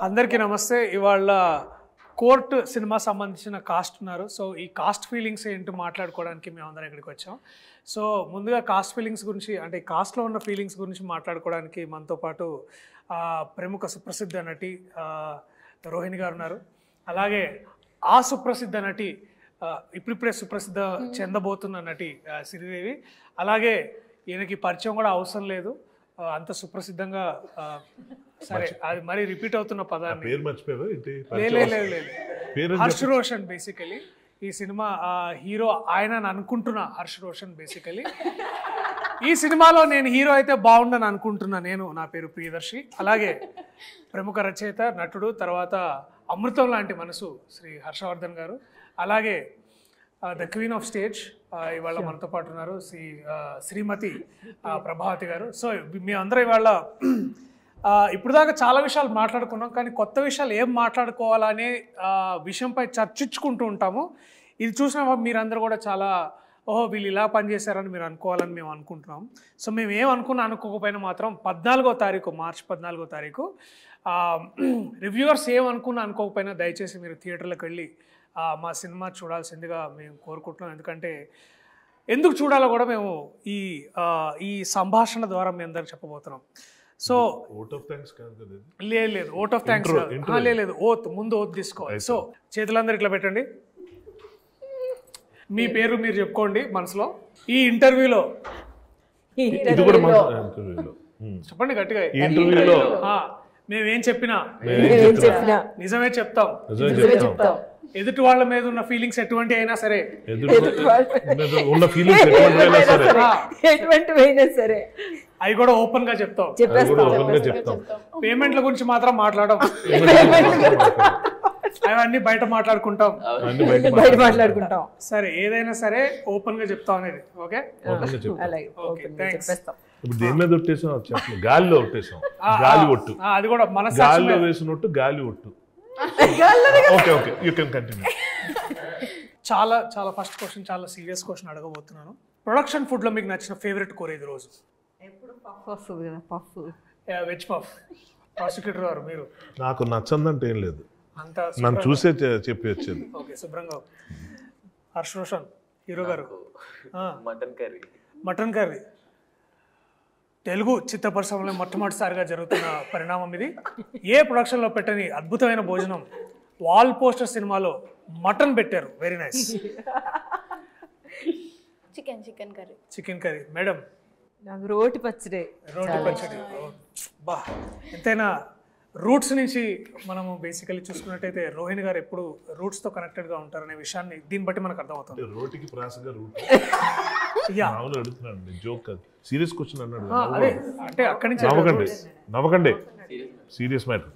అందరికీ నమస్తే. ఇవాళ కోర్ట్ సినిమా సంబంధించిన కాస్ట్ ఉన్నారు. సో ఈ కాస్ట్ ఫీలింగ్స్ ఏంటో మాట్లాడుకోవడానికి మేము అందరం ఇక్కడికి వచ్చాం. సో ముందుగా కాస్ట్ ఫీలింగ్స్ గురించి, అంటే కాస్ట్లో ఉన్న ఫీలింగ్స్ గురించి మాట్లాడుకోవడానికి మనతో పాటు ప్రముఖ సుప్రసిద్ధ నటి రోహిణి గారు ఉన్నారు. అలాగే ఆ సుప్రసిద్ధ నటి, ఇప్పుడిప్పుడే సుప్రసిద్ధ చెందబోతున్న నటి శ్రీదేవి. అలాగే ఈయనకి పరిచయం కూడా అవసరం లేదు, అంత సుప్రసిద్ధంగా. సరే, అది మరీ రిపీట్ అవుతున్న పదాన్ని హర్ష్ రోషన్. బేసికలీ ఈ సినిమా హీరో ఆయన అనుకుంటున్నా హర్ష్ రోషన్. బేసికలీ ఈ సినిమాలో నేను హీరో అయితే బాగుండని అనుకుంటున్నా. నేను, నా పేరు ప్రియదర్శి. అలాగే ప్రముఖ రచయిత, నటుడు, తర్వాత అమృతం లాంటి మనసు శ్రీ హర్షవర్ధన్ గారు. అలాగే ద క్వీన్ ఆఫ్ స్టేజ్ ఇవాళ మనతో పాటు ఉన్నారు శ్రీమతి ప్రభావతి గారు. సో మేమందరం ఇవాళ ఇప్పుడు దాకా చాలా విషయాలు మాట్లాడుకున్నాం, కానీ కొత్త విషయాలు ఏం మాట్లాడుకోవాలనే విషయంపై చర్చించుకుంటూ ఉంటాము. ఇది చూసిన మీరందరూ కూడా చాలా ఓహో వీళ్ళు ఇలా పనిచేశారని మీరు అనుకోవాలని మేము అనుకుంటున్నాం. సో మేము అనుకోకపోయినా మాత్రం 14వ తారీఖు, మార్చి 14వ తారీఖు రివ్యూవర్స్ అనుకోకపోయినా దయచేసి మీరు థియేటర్లకు వెళ్ళి మా సినిమా చూడాల్సిందిగా మేము కోరుకుంటున్నాం. ఎందుకు చూడాలో కూడా మేము ఈ సంభాషణ ద్వారా మీ అందరికి చెప్పబోతున్నాం. సో లేదు ఓట్ ఆఫ్ థ్యాంక్స్ లేదు, ఓత్ ముందు ఓత్ తీసుకోవాలి. సో చేతులందరూ ఇట్లా పెట్టండి, మీ పేరు మీరు చెప్పుకోండి మనసులో. ఈ ఇంటర్వ్యూలో చెప్పండి గట్టిగా, మేమేం చెప్పినా నిజమే చెప్తాం. ఎదుటి వాళ్ళ మీద ఉన్న ఫీలింగ్స్ ఎటువంటి అయినా సరే, అవి కూడా ఓపెన్ గా చెప్తాం. పేమెంట్ల గురించి మాత్రం మాట్లాడడం, అవన్నీ బయట మాట్లాడుకుంటాం. సరే, ఏదైనా సరే ఓపెన్ గా చెప్తాం అనేది. ఓకే, ఇప్పుడు దేని మీద ఒట్టేసాం? గాలిలో ఒట్టేసాం. గాలి ఒట్టు, అది కూడా మన గాలిలో వేసినట్టు గాలి ఒట్టు. Okay okay, you can continue. చాలా చాలా ఫస్ట్ క్వశ్చన్, చాలా సీరియస్ క్వశ్చన్ అడగబోతున్నాను. ప్రొడక్షన్ ఫుడ్ లో మీకు నచ్చిన ఫేవరెట్ కూర ఇది రోజు? Veg puff. ప్రాసిక్యూటర్ గారు మీరు? నాకు నచ్చందంటే ఏం లేదు, నన్ను చూసే చెప్పి వచ్చేది. ఓకే, శుభ్రంగా. హర్ష్ రోషన్ హీరో గారు? Mutton curry. తెలుగు చిత్ర పరిశ్రమలో మొట్టమొదటిసారిగా జరుగుతున్న పరిణామం ఇది. ఏ ప్రొడక్షన్లో పెట్టని అద్భుతమైన భోజనం. వాల్ పోస్టర్ సినిమాలో మటన్ పెట్టారు. Very nice. Chicken curry. Madam? నాకు రోటి పచ్చడి. బా, ఎంతైనా రూట్స్ నుంచి మనము బేసికలీ చూసుకున్నట్టయితే రోహిణి గారు ఎప్పుడు రూట్స్ తో కనెక్టెడ్ గా ఉంటారనే విషయాన్ని దీన్ని బట్టి మనకు అర్థమవుతుంది. రోటికి ప్రాసగా రూట్ అడుగుతున్నాను, జోక్ కాదు, సీరియస్ క్వశ్చన్ అన్నాడు. అంటే అక్కడి నుంచి నవ్వకండి, సీరియస్ మ్యాటర్.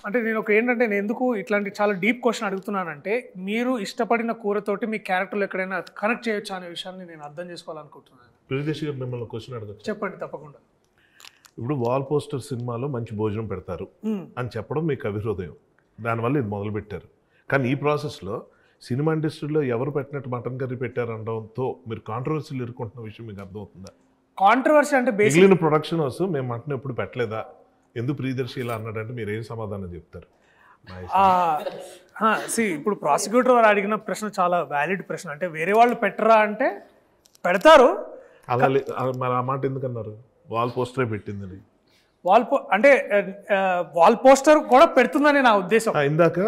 అంటే నేను ఏంటంటే నేను ఎందుకు ఇట్లాంటి చాలా డీప్ క్వశ్చన్ అడుగుతున్నానంటే, మీరు ఇష్టపడిన కూరతోటి మీ క్యారెక్టర్లో ఎక్కడైనా కనెక్ట్ చేయొచ్చు అనే విషయాన్ని నేను అర్థం చేసుకోవాలనుకుంటున్నాను. ప్రియదర్శి గారు మిమ్మల్ని క్వశ్చన్ అడగచ్చు? చెప్పండి, తప్పకుండా. ఇప్పుడు వాల్ పోస్టర్ సినిమాలో మంచి భోజనం పెడతారు అని చెప్పడం మీకు అభిహృదయం, దానివల్ల ఇది మొదలు పెట్టారు. కానీ ఈ ప్రాసెస్లో సినిమా ఇండస్ట్రీలో ఎవరు పెట్టినట్టు మటన్ కర్రీ పెట్టారనడంతో మీరు కాంట్రవర్సీలు ఎదుర్కొంటున్న విషయం మీకు అర్థమవుతుందా? కాంట్రవర్సీ అంటే మిగిలిన ప్రొడక్షన్ హౌస్ మేము మటన్ ఎప్పుడు పెట్టలేదా, ఎందుకు ప్రియదర్శి ఇలా అన్నాడంటే మీరు ఏం సమాధానం చెప్తారు? ఇప్పుడు ప్రాసిక్యూటర్ వారు అడిగిన ప్రశ్న చాలా వ్యాలిడ్ ప్రశ్న. అంటే వేరే వాళ్ళు పెట్టరా అంటే పెడతారు. అలా మరి ఆ మాట ఎందుకన్నారు? వాల్ పోస్టరే పెట్టిందని. అంటే వాల్ పోస్టర్ కూడా పెడుతుందని నా ఉద్దేశం. ఇందాక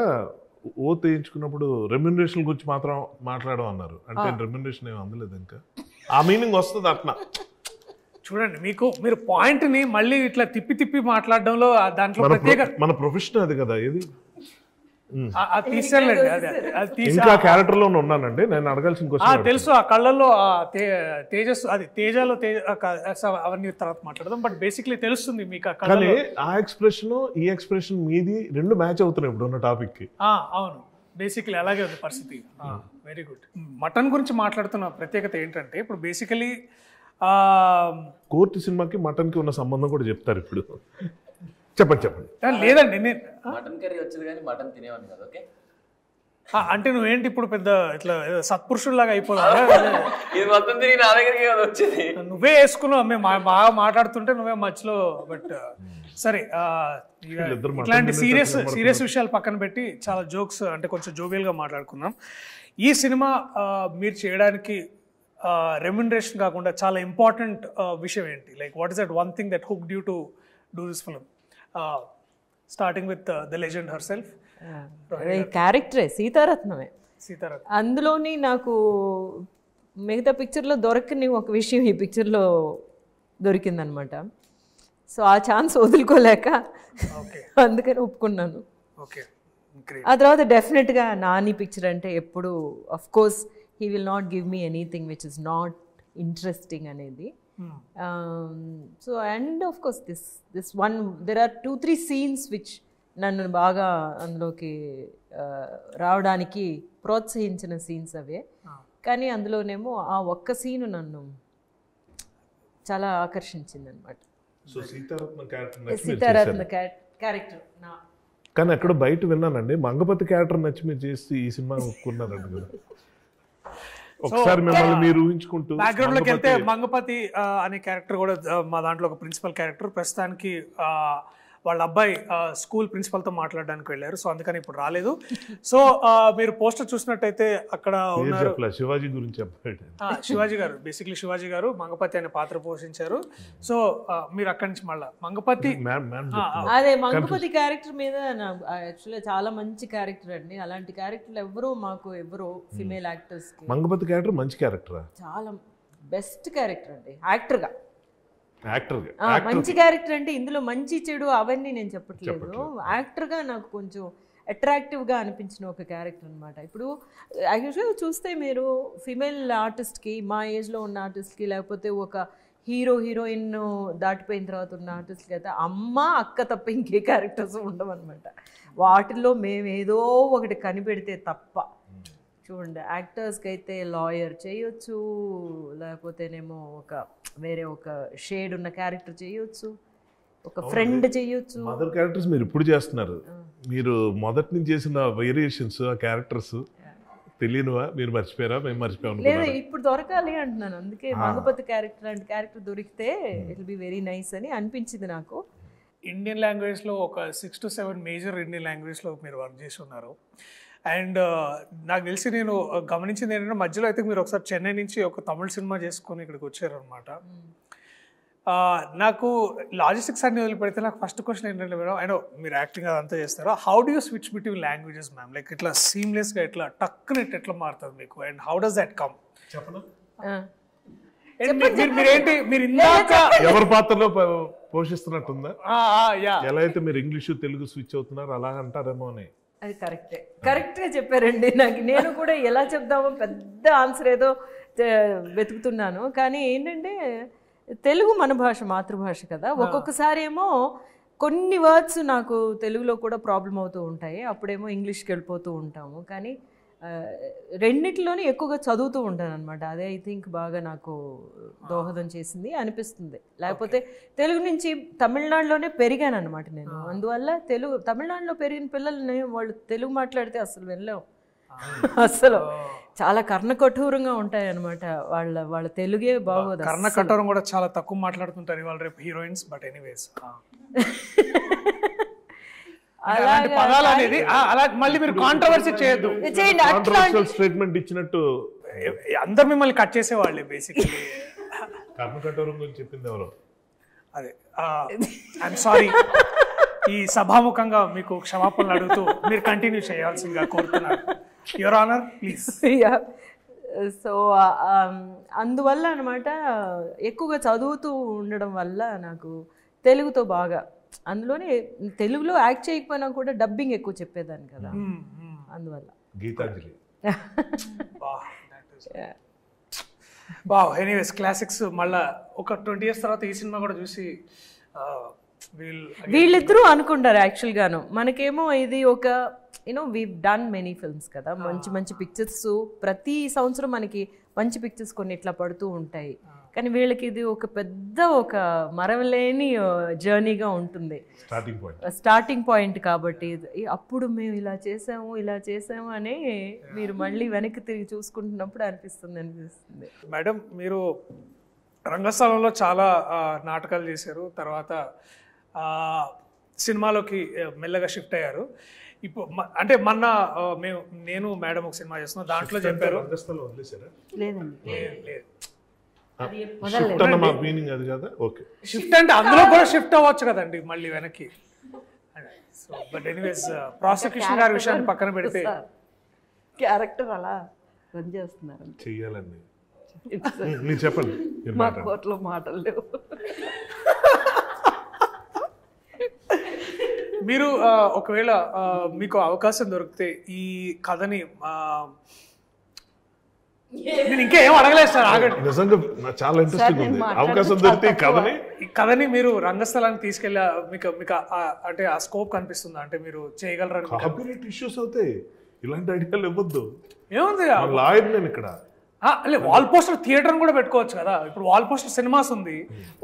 ఓత్ వేయించుకున్నప్పుడు రెమ్యునరేషన్ గురించి మాత్రం మాట్లాడడం అన్నారు, అంటే రెమ్యునరేషన్ ఏమి అందలేదు ఇంకా. ఆ మీనింగ్ వస్తుంది అట్లా. చూడండి, మీరు పాయింట్ ని మళ్ళీ ఇట్లా తిప్పి మాట్లాడడంలో దాంట్లో ప్రత్యేక మన ప్రొఫెషన్ అది కదా. ఏది ఇంకా క్యారెక్టర్ లో ఉన్నానండి, నేను అడగాల్సిన క్వశ్చన్ తెలుసు. ఆ కళ్ళల్లో తేజస్సు, అది తేజలో అవన్నీ తర్వాత మాట్లాడదాం. బట్ బేసిక్లీ తెలుస్తుంది మీకు. కానీ ఆ ఎక్స్ప్రెషన్ ఈ ఎక్స్ప్రెషన్ మీది రెండు మ్యాచ్ అవుతున్నాయి ఇప్పుడు ఉన్న టాపిక్ కి. అవును, బేసిక్లీ అలాగే ఉంది పరిస్థితి. Very good. మటన్ గురించి మాట్లాడుతున్న ప్రత్యేకత ఏంటంటే, ఇప్పుడు బేసికలీ కోర్టు సినిమాకి మటన్ కి ఉన్న సంబంధం కూడా చెప్తారు ఇప్పుడు. చెప్పండి. లేదండి, మటన్ కర్రీ వచ్చేది కానీ మటన్ తినేవాడిని కదా. ఓకే, అంటే నువ్వేంటి ఇప్పుడు పెద్ద ఇట్లా సత్పురుషుల్లాగా అయిపోదా? ఇది మొత్తం తిరిగి నా దగ్గరికి కదా వచ్చింది. నువ్వే వేసుకున్నావు, మేము బాగా మాట్లాడుతుంటే నువ్వే మధ్యలో. బట్ సరే, ఇట్లాంటి సీరియస్ విషయాలు పక్కన పెట్టి చాలా జోక్స్ అంటే కొంచెం జోవియల్గా మాట్లాడుకున్నాం. ఈ సినిమా మీరు చేయడానికి రెమ్యునరేషన్ కాకుండా చాలా ఇంపార్టెంట్ విషయం ఏంటి? Like what is that one thing that hooked you to do this film? Starting with the legend herself. క్యారెక్టరే సీతారత్నమే. సీతారత్నం అందులోని నాకు మిగతా పిక్చర్లో దొరకని ఒక విషయం ఈ పిక్చర్లో దొరికిందనమాట. సో ఆ ఛాన్స్ వదులుకోలేక అందుకని ఒప్పుకున్నాను. ఆ తర్వాత డెఫినెట్గా నాని పిక్చర్ అంటే ఎప్పుడు of course he will not give me anything which is not interesting అనేది. So and of course this one there are 2-3 scenes which నన్ను బాగా అందులోకి రావడానికి ప్రోత్సహించిన సీన్స్ అవే. కానీ అందులోనేమో ఆ ఒక్క సీను నన్ను చాలా ఆకర్షించింది అనమాట. సీతారత్న క్యారెక్టర్. కానీ అక్కడ బయట విన్నానండి, మంగపతి క్యారెక్టర్ నచ్చి మీరు చేసి ఈ సినిమా ఒప్పుకున్నారండి కదా. ఒకసారి మిమ్మల్ని మీరు ఊహించుకుంటూ బ్యాక్గ్రౌండ్ లోకి వెళ్తే మంగపతి అనే క్యారెక్టర్ కూడా మా దాంట్లో ఒక ప్రిన్సిపల్ క్యారెక్టర్. ప్రస్తుతానికి వాళ్ళ అబ్బాయి స్కూల్ ప్రిన్సిపల్తో మాట్లాడడానికి వెళ్ళారు, సో అందుకని ఇప్పుడు రాలేదు. సో మీరు పోస్టర్ చూసినట్టయితే అక్కడ ఉన్నారు శివాజీ గురించి చెప్పాడు. శివాజీ గారు, బేసిక్లీ శివాజీ గారు మంగపతి అనే పాత్ర పోషించారు. సో మీరు అక్కడి నుంచి మళ్ళీ మంగపతి అదే మంగపతి క్యారెక్టర్ మీద యాక్చువల్గా చాలా మంచి క్యారెక్టర్ అండి. అలాంటి క్యారెక్టర్లు ఎవరు ఫిమేల్ యాక్టర్స్ మంగపతి క్యారెక్టర్ మంచి క్యారెక్టర్, చాలా బెస్ట్ క్యారెక్టర్ అండి. యాక్టర్గా మంచి క్యారెక్టర్ అంటే ఇందులో మంచి చెడు అవన్నీ నేను చెప్పట్లేదు. యాక్టర్గా నాకు కొంచెం అట్రాక్టివ్గా అనిపించిన ఒక క్యారెక్టర్ అనమాట. ఇప్పుడు యాక్చువల్గా చూస్తే మీరు ఫిమేల్ ఆర్టిస్ట్కి, మా ఏజ్లో ఉన్న ఆర్టిస్ట్కి, లేకపోతే ఒక హీరోయిన్ దాటిపోయిన తర్వాత ఉన్న ఆర్టిస్ట్కి అయితే అమ్మ అక్క తప్ప ఇంకే క్యారెక్టర్స్ ఉండవన్నమాట. వాటిల్లో మేము ఏదో ఒకటి కనిపెడితే తప్ప. చూడండి, యాక్టర్స్కి అయితే లాయర్ చేయొచ్చు, లేకపోతేనేమో వేరే ఒక షేడ్ ఉన్న క్యారెక్టర్ చేయొచ్చు, ఒక ఫ్రెండ్ చేయొచ్చు. మదర్ క్యారెక్టర్స్ మీరు ఇప్పుడు చేస్తున్నారు. మీరు మొదటి నుంచి చేసిన వేరియేషన్స్ ఆ క్యారెక్టర్స్ తెలియనువా? మీరు మర్చిపోయారా? మేము మర్చిపోయాం. లేదు, ఇప్పుడు దొరకాలి అంటున్నాను. అందుకే మంగపతి క్యారెక్టర్ అంటే క్యారెక్టర్ దొరికితే it will be very nice అని అనిపించింది నాకు. ఇండియన్ లాంగ్వేజ్లో ఒక 6 to 7 మేజర్ ఇండియన్ లాంగ్వేజ్లో మీరు వర్క్ చేసి ఉన్నారు. అండ్ నాకు తెలిసి నేను గమనించింది ఏంటంటే మధ్యలో అయితే మీరు ఒకసారి చెన్నై నుంచి ఒక తమిళ సినిమా చేసుకొని ఇక్కడికి వచ్చారనమాట. నాకు లాజిస్టిక్స్ అన్ని వదిలిపెడితే నాకు ఫస్ట్ క్వశ్చన్ ఏంటంటే, మేడం అయినో మీరు యాక్టింగ్ అదంతా చేస్తారో, how do you switch between languages ma'am? Like ఇట్లా సీమ్లెస్గా ఇట్లా టక్కునెట్ ఎట్లా మారుతుంది మీకు? And how does that come? చెప్పనా? మీరేంటి మీరు ఇందాక ఎవరి పాత్రలో పోషిస్తున్నట్టుందా? ఎలా అయితే మీరు ఇంగ్లీషు తెలుగు స్విచ్ అవుతున్నారు అలా అంటారేమో అని. అది కరెక్ట్గా చెప్పారండి. నేను కూడా ఎలా చెప్దామో పెద్ద ఆన్సర్ ఏదో వెతుకుతున్నాను. కానీ ఏంటంటే తెలుగు మన భాష, మాతృభాష కదా. ఒక్కొక్కసారి ఏమో కొన్ని వర్డ్స్ నాకు తెలుగులో కూడా ప్రాబ్లం అవుతూ ఉంటాయి, అప్పుడేమో ఇంగ్లీష్కి వెళ్ళిపోతూ ఉంటాము. కానీ రెండిట్లోనే ఎక్కువగా చదువుతూ ఉంటాను అనమాట. అదే ఐ థింక్ బాగా నాకు దోహదం చేసింది అనిపిస్తుంది. లేకపోతే తెలుగు నుంచి తమిళనాడులోనే పెరిగాను అనమాట నేను. అందువల్ల తమిళనాడులో పెరిగిన పిల్లల్ని వాళ్ళు తెలుగు మాట్లాడితే అసలు వెళ్ళాం. అసలు చాలా కర్ణకఠోరంగా ఉంటాయి అనమాట. వాళ్ళ తెలుగే బాగోదు. కర్ణకఠోరం కూడా చాలా తక్కువ మాట్లాడుతుంటారు ఇవాళ రేపు హీరోయిన్స్. బట్ ఎనీవేస్ పదాలు అనేది అలా మళ్ళీ మీరు కాంట్రవర్సీ చేయొద్దు. స్టేట్మెంట్ ఇచ్చినట్టు అందరు మిమ్మల్ని కట్ చేసేవాళ్ళే బేసిక్లీ. కర్ణకఠోరం గురించి చెప్పింది ఎవరు? అదే ఐఎమ్ సారీ. ఈ సభాముఖంగా మీకు క్షమాపణలు అడుగుతూ మీరు కంటిన్యూ చేయాల్సిందిగా కోరుతున్నాను. Your honour please. సో అందువల్ల అనమాట ఎక్కువగా చదువుతూ ఉండడం వల్ల నాకు తెలుగుతో బాగా, అందులోనే తెలుగులో యాక్ట్ చేయకపోయినా కూడా డబ్బింగ్ ఎక్కువ చెప్పేదాన్ని కదా, అందువల్ల. గీతాంజలి. Anyways classics. మళ్ళా ఒక 20 years తర్వాత ఈ సినిమా కూడా చూసి వీళ్ళిద్దరూ అనుకుంటారు యాక్చువల్గాను. మనకేమో ఇది ఒక వీ డన్ మెనీ ఫిల్మ్స్ కదా, మంచి మంచి పిక్చర్స్ ప్రతి సంవత్సరం మనకి మంచి పిక్చర్స్ కొన్ని ఇట్లా పడుతూ ఉంటాయి. కానీ వీళ్ళకి ఇది ఒక మరవలేని జర్నీగా ఉంటుంది, స్టార్టింగ్ పాయింట్. కాబట్టి అప్పుడు మేము ఇలా చేసాము అని మీరు మళ్ళీ వెనక్కి తిరిగి చూసుకుంటున్నప్పుడు అనిపిస్తుంది. మేడం, మీరు రంగస్థలంలో చాలా నాటకాలు చేశారు, తర్వాత సినిమాలోకి మెల్లగా షిఫ్ట్ అయ్యారు. ఇప్పుడు అంటే నేను మేడం ఒక సినిమా చేస్తున్నాను, దాంట్లో చెప్పారు షిఫ్ట్ అంటే అందులో కూడా షిఫ్ట్ అవ్వచ్చు కదండి మళ్ళీ వెనక్కి. సో బట్ ఎనీవేస్, ప్రాసిక్యూషన్ గారి విషయాన్ని పక్కన పెడితే క్యారెక్టర్ అలా రన్ చేస్తున్నారు చెయ్యాలండి. మీరు చెప్పండి. మా కోర్టులో మాటలు లేవు. మీరు ఒకవేళ మీకు అవకాశం దొరికితే ఈ కథని, నేను ఇంకా ఏం అడగలేదు సార్, ఆగండి. నిజంగా చాలా ఇంట్రెస్టింగ్ ఉంది. అవకాశం దొరికితే ఈ కథని మీరు రంగస్థలానికి తీసుకెళ్ళా, మీకు అంటే ఆ స్కోప్ కనిపిస్తుందా? అంటే మీరు చేయగలరని? కాపీరైట్ ఇష్యూస్ అవుతాయి, ఇలాంటి ఐడియాలు ఇవ్వద్దు. ఏముంది, లాయర్ నేను ఇక్కడ. వాల్ పోస్టర్ థియేటర్ కూడా పెట్టుకోవచ్చు కదా. ఇప్పుడు వాల్ పోస్టర్ సినిమాస్ ఉంది,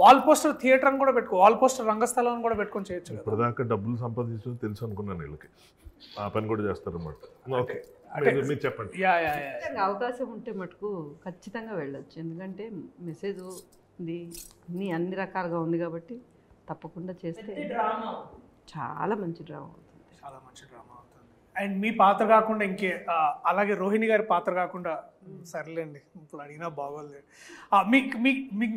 వాల్ పోస్టర్ థియేటర్ కూడా వాల్ పోస్టర్ రంగస్థలం కూడా పెట్టుకొని చేయొచ్చు. ఇప్పటిదాకా డబ్బులు సంపాదించడం తెలుసు అనుకున్నాను, వీళ్ళకి ఆ పని కూడా చేస్తారు అన్నమాట. ఓకే, మీరు చెప్పండి. అవకాశం ఉంటే మటుకు ఖచ్చితంగా వెళ్ళొచ్చు, ఎందుకంటే మెసేజ్ ఉంది, అన్ని రకాలుగా ఉంది కాబట్టి తప్పకుండా చేస్తే చాలా మంచి డ్రామా అవుతుంది. చాలా మంచి డ్రామా అవుతుంది. అండ్ మీ పాత్ర కాకుండా అలాగే రోహిణి గారి పాత్ర కాకుండా, సర్లేండి ఇప్పుడు అడిగినా బాగోలేదు,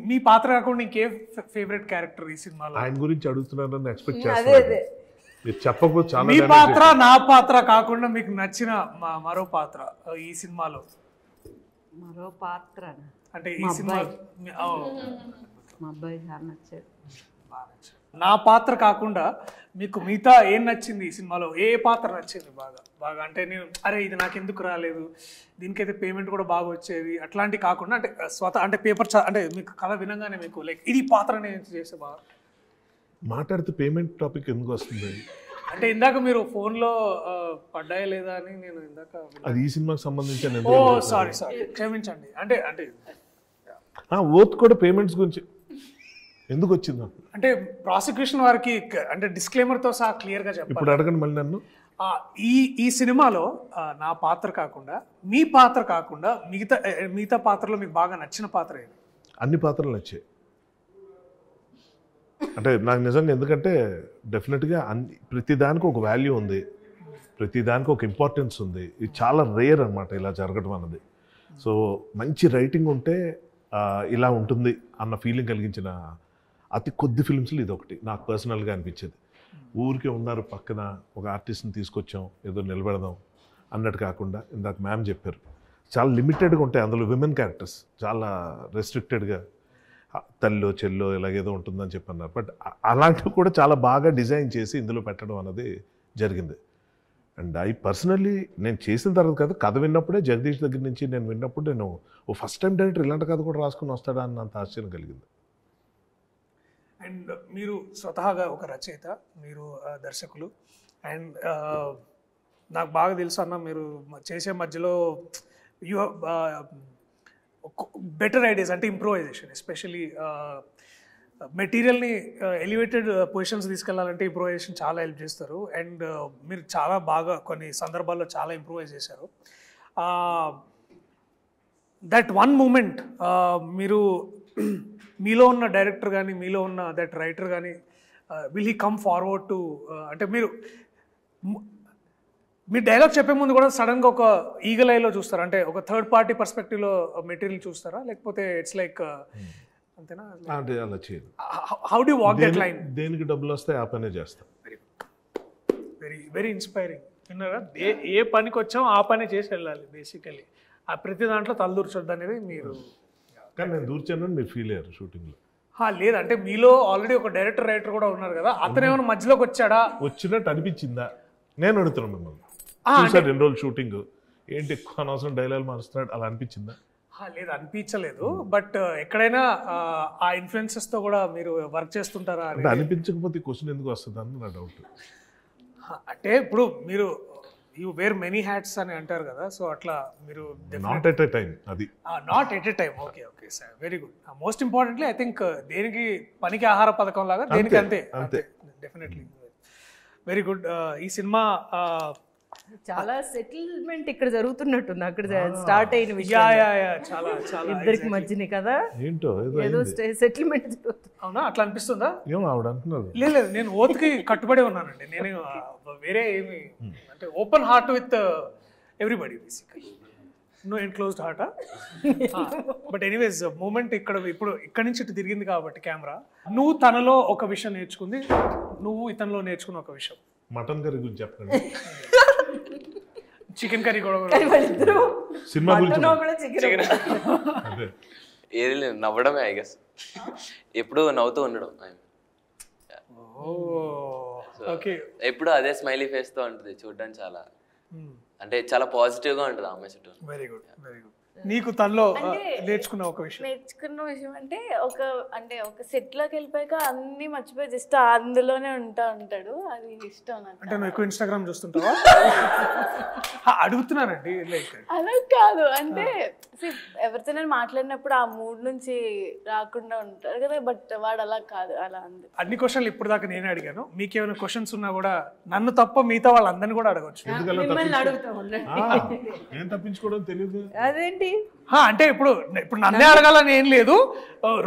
మీ పాత్ర కాకుండా ఇంకే ఫేవరెట్ క్యారెక్టర్ ఈ సినిమాలో? ఆయన గురించి అడుగుతున్నారని ఎక్స్పెక్ట్ చేస్తాను. చెప్పకపోతే చాలా. మీ పాత్ర, నా పాత్ర కాకుండా మీకు నచ్చిన మరో పాత్ర ఈ సినిమాలో? మరో పాత్ర అంటే ఈ సినిమా మా అబ్బాయి చాలా నచ్చాడు. నా పాత్ర కాకుండా మీకు మిగతా ఏం నచ్చింది ఈ సినిమాలో? ఏ పాత్ర నచ్చింది బాగా? అంటే నేను ఇది నాకు ఎందుకు రాలేదు, దీనికైతే పేమెంట్ కూడా బాగా వచ్చేది, అట్లాంటి కాకుండా అంటే అంటే పేపర్ అంటే మీకు కథ వినంగానే మీకు లైక్ ఇది పాత్ర నేను చేసే బాగా మాట్లాడితే పేమెంట్ టాపిక్ ఎందుకు వస్తుంది? అంటే ఇందాక మీరు ఫోన్లో పడ్డాయా లేదా అని నేను ఇందాక, అది ఈ సినిమాకి సంబంధించిన. సారీ క్షమించండి. అంటే ఓత్ కూడా పేమెంట్స్ గురించి ఎందుకు వచ్చింది అంటే ప్రాసిక్యూషన్ వారికి అంటే డిస్క్లైమర్ తో సహా క్లియర్ గా చెప్పాలి. ఇప్పుడు అడగండి మళ్ళీ నన్ను. ఈ సినిమాలో నా పాత్ర కాకుండా, మీ పాత్ర కాకుండా మిగతా పాత్రలో మీకు బాగా నచ్చిన పాత్ర ఏది? అన్ని పాత్రలు నచ్చాయి అంటే నాకు నిజంగా. ఎందుకంటే డెఫినెట్గా ప్రతిదానికి ఒక వాల్యూ ఉంది, ప్రతిదానికి ఒక ఇంపార్టెన్స్ ఉంది. ఇది చాలా రేర్ అనమాట ఇలా జరగడం అన్నది. సో మంచి రైటింగ్ ఉంటే ఇలా ఉంటుంది అన్న ఫీలింగ్ కలిగించిన అతి కొద్ది ఫిల్మ్స్లో ఇది ఒకటి నాకు పర్సనల్గా అనిపించేది. ఊరికే ఉన్నారు పక్కన ఒక ఆర్టిస్ట్ని తీసుకొచ్చాం ఏదో నిలబెడదాం అన్నట్టు కాకుండా, ఇందాక మ్యామ్ చెప్పారు చాలా లిమిటెడ్గా ఉంటాయి అందులో విమెన్ క్యారెక్టర్స్, చాలా రెస్ట్రిక్టెడ్గా తల్లో చెల్లో ఇలాగేదో ఉంటుందని చెప్పన్నారు. బట్ అలాంటివి కూడా చాలా బాగా డిజైన్ చేసి ఇందులో పెట్టడం అన్నది జరిగింది. అండ్ పర్సనల్లీ నేను చేసిన తర్వాత కదా, కథ విన్నప్పుడే జగదీష్ దగ్గర నుంచి నేను విన్నప్పుడు నేను ఫస్ట్ టైం డైరెక్టర్ ఇలాంటి కథ కూడా రాసుకుని వస్తాడా అన్నంత ఆశ్చర్యం కలిగింది. అండ్ మీరు స్వతహాగా ఒక రచయిత, మీరు దర్శకులు, అండ్ నాకు బాగా తెలుసు అన్న మీరు చేసే మధ్యలో యూ బెటర్ ఐడియాస్ అంటే ఇంప్రూవైజేషన్, ఎస్పెషలీ మెటీరియల్ని ఎలివేటెడ్ పొజిషన్స్ తీసుకెళ్లాలంటే ఇంప్రూవైజేషన్ చాలా హెల్ప్ చేస్తారు. అండ్ మీరు చాలా బాగా కొన్ని సందర్భాల్లో చాలా ఇంప్రూవైజ్ చేశారు. దట్ వన్ మూమెంట్ మీరు మీలో ఉన్న డైరెక్టర్ కానీ, మీలో ఉన్న దట్ రైటర్ కానీ, will he come forward to, అంటే మీరు డైలాగ్ చెప్పే ముందు కూడా సడన్గా ఒక ఈగల్ ఐలో చూస్తారా? అంటే ఒక థర్డ్ పార్టీ పర్స్పెక్టివ్లో మెటీరియల్ చూస్తారా, లేకపోతే ఇట్స్ లైక్ అంతేనా? అలా చేయదు. How do walk that line? దేనికి డబ్బులు వస్తాయి ఆ పనే చేస్తాం. Very very inspiring. విన్నారా? ఏ పనికి వచ్చామో ఆ పని చేసి వెళ్ళాలి బేసికలీ. ఆ ప్రతి దాంట్లో తలదూర్చొద్దు అనేది మీరు. కానీ నేను దూర్చానని మీరు ఫీల్ అయ్యారు షూటింగ్లో? లేదంటే మీలో ఆల్రెడీ ఒక డైరెక్టర్ రైటర్ కూడా ఉన్నారు కదా, అతను ఏమైనా మధ్యలోకి వచ్చాడా? వచ్చినట్టు అనిపించిందా? నేను అడుగుతున్నాను మిమ్మల్ని. చూసారు 2 రోజులు షూటింగ్, ఏంటి ఎక్కువ అనవసరం డైలాగ్ మారుస్తున్నాడు అలా అనిపించిందా? లేదు, అనిపించలేదు. బట్ ఎక్కడైనా ఆ ఇన్ఫ్లుయెన్సెస్ తో కూడా మీరు వర్క్ చేస్తుంటారా? అంటే అనిపించకపోతే క్వశ్చన్ ఎందుకు వస్తుంది అని నా డౌట్. అంటే ఇప్పుడు మీరు యూ వేర్ మెనీ హ్యాట్స్ అని అంటారు కదా, సో అట్లా మీరు నాట్ ఎట్ ఎ టైం అది. Not at a time. Okay okay sir, very good. Most importantly I think దేనికి పనికి ఆహార పథకం లాగా దేనికి అంతే అంతే. Definitely very good. ఈ సినిమా చాలా సెటిల్మెంట్ ఇక్కడ జరుగుతున్నట్టుంది, అక్కడ స్టార్ట్ అయిన యా విషయం యా యా చాలా చాలా ఇద్దరికి మధ్యని కదా, ఏంటో ఏదో సెటిల్మెంట్ జరుగుతుంది. అవునా, అట్లా అనిపిస్తుందా? ఏం ఆవిడ అంటున్నారు. లేదు నేను ఓత్కి కట్టుబడి ఉన్నానండి. నేను వేరే ఏమి అంటే open heart with everybody basically, no enclosed హార్టా. బట్ ఎనీవేస్ మూమెంట్ ఇప్పుడు ఇక్కడి నుంచి ఇటు తిరిగింది కాబట్టి కెమెరా, నువ్వు తనలో ఒక విషయం నేర్చుకుంది, నువ్వు ఇతనిలో నేర్చుకున్న ఒక విషయం. మటన్ కర్రీ గురించి చెప్పండి. చికెన్ కర్రీ కూడా సినిమా గురించి అదే ఏది లేదు, నవ్వడమే ఐ గెస్. ఎప్పుడు నవ్వుతూ ఉండడం. ఓకే, ఎప్పుడు అదే స్మైలీ ఫేస్ తో ఉంటుంది, చూడడానికి చాలా అంటే చాలా పాజిటివ్ గా ఉంటుంది ఆ అమ్మాయి చుట్టూ. Very good very good. నీకు తనలో నేర్చుకున్న ఒక విషయం? నేర్చుకున్న విషయం అంటే ఒక సెట్ లోకి వెళ్ళిపోయాక అన్ని మర్చిపోయి జస్ట్ అందులోనే ఉంటాడు, అది ఇష్టం నాకు. అంటే నువ్వు ఎక్కువ ఇన్స్టాగ్రామ్ చూస్తుంటావా? అడుగుతున్నానండి. లైక్ అలా కాదు, అంటే ఎవరితో నేను మాట్లాడినప్పుడు ఆ మూడ్ నుంచి రాకుండా ఉంటారు కదా, బట్ వాడు అలా కాదు, అలా అంది. అన్ని క్వశ్చన్లు ఇప్పుడు దాకా నేనే అడిగాను. మీకు ఏమైనా క్వశ్చన్స్ ఉన్నా కూడా నన్ను తప్ప మిగతా వాళ్ళందరినీ కూడా అడగచ్చు. మిమ్మల్ని అడుగుతా ఉండండి. ఏం తప్పించుకోవడం తెలియదు. అదేంటి అంటే ఇప్పుడు నన్నే అడగాలని ఏం లేదు.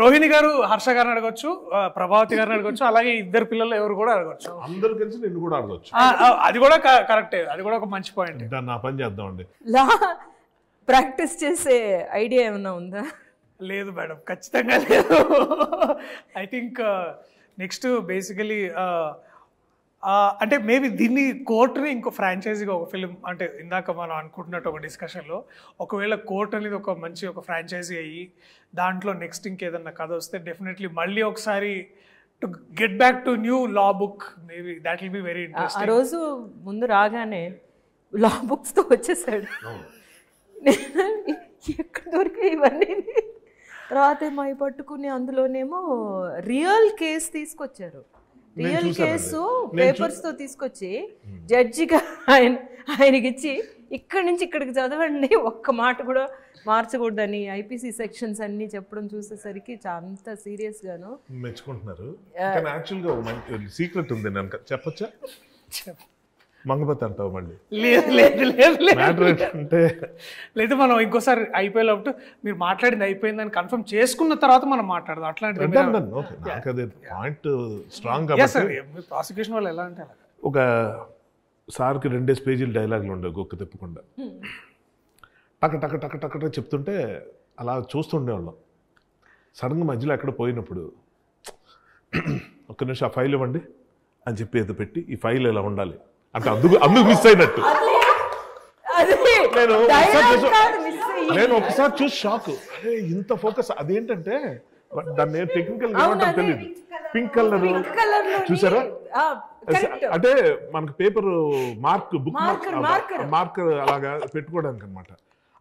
రోహిణి గారు హర్ష గారిని అడగొచ్చు, ప్రభావతి గారిని అడగొచ్చు, అలాగే ఇద్దరు పిల్లలు ఎవరు కూడా అడగొచ్చు. అందరు కలిసి నిన్ను కూడా అడగొచ్చు. అది కూడా కరెక్టే, అది కూడా ఒక మంచి పాయింట్. దాన్ని ఆ పని చేద్దామండి. ప్రాక్టీస్ చేసే ఐడియా ఏమైనా ఉందా? లేదు మేడం, ఖచ్చితంగా లేదు. ఐ థింక్ నెక్స్ట్ బేసికలీ అంటే మేబీ దీన్ని కోర్టుని ఇంకో ఫ్రాంచైజీగా ఒక ఫిలిం, అంటే ఇందాక మనం అనుకుంటున్నట్టు ఒక డిస్కషన్లో ఒకవేళ కోర్ట్ అనేది ఒక మంచి ఒక ఫ్రాంచైజీ అయ్యి దాంట్లో నెక్స్ట్ ఇంకేదన్నా కథ వస్తే డెఫినెట్లీ మళ్ళీ ఒకసారి to get back to new law book, maybe that will be very ఆ ఇంట్రెస్టింగ్. రోజు ముందు రాగానే లా బుక్స్తో వచ్చేసాడు. ఎక్కడ దొరికాయి ఇవన్నీ? తర్వాత ఏమో అవి పట్టుకుని అందులోనేమో రియల్ కేసు తీసుకొచ్చారు. రియల్ కేసు పేపర్స్ తో తీసుకొచ్చి జడ్జిగా ఆయనకిచ్చి ఇక్కడి నుంచి ఇక్కడికి చదవండి, ఒక్క మాట కూడా మార్చకూడదని ఐపీసీ సెక్షన్స్ అన్ని చెప్పడం చూసేసరికి అంత సీరియస్ గాను మెచ్చుకుంటున్నారు. కానీ యాక్చువల్గా మంచి సీక్రెట్ ఉంది, నేను చెప్పొచ్చా? మంగపతి అంటావు మళ్ళీ? లేదు లేదు లేదు మ్యాటర్ అంటే లేదు, మనం ఇంకోసారి అయిపోయేటప్పుడు మీరు మాట్లాడింది అయిపోయిందని కన్ఫర్మ్ చేసుకున్న తర్వాత మనం మాట్లాడదాం. అట్లాంటిది నాకు అదే పాయింట్ స్ట్రాంగ్ కాబట్టి. ప్రాసిక్యూషన్ వాళ్ళు ఎలా అంటే ఒక సార్కి 2 పేజీలు డైలాగులు ఉండవు గొక్క తిప్పకుండా, టక టక టక టక చెప్తుంటే అలా చూస్తుండేవాళ్ళం. సడన్గా మధ్యలో ఎక్కడ పోయినప్పుడు ఒక్క నిమిషం ఆ ఫైల్ ఇవ్వండి అని చెప్పి ఏదో పెట్టి ఈ ఫైల్ ఇలా ఉండాలి అంటే అందుకు మిస్ అయినట్టు. నేను ఒకసారి చూసి షాక్, అరే ఇంత ఫోకస్. అదేంటంటే దాన్ని టెక్నికల్ ఏమంటారు తెలియదు, పింక్ కలర్ చూసారా? అంటే మనకు పేపర్ మార్క్, బుక్ మార్కర్ అలాగా పెట్టుకోవడానికి అనమాట.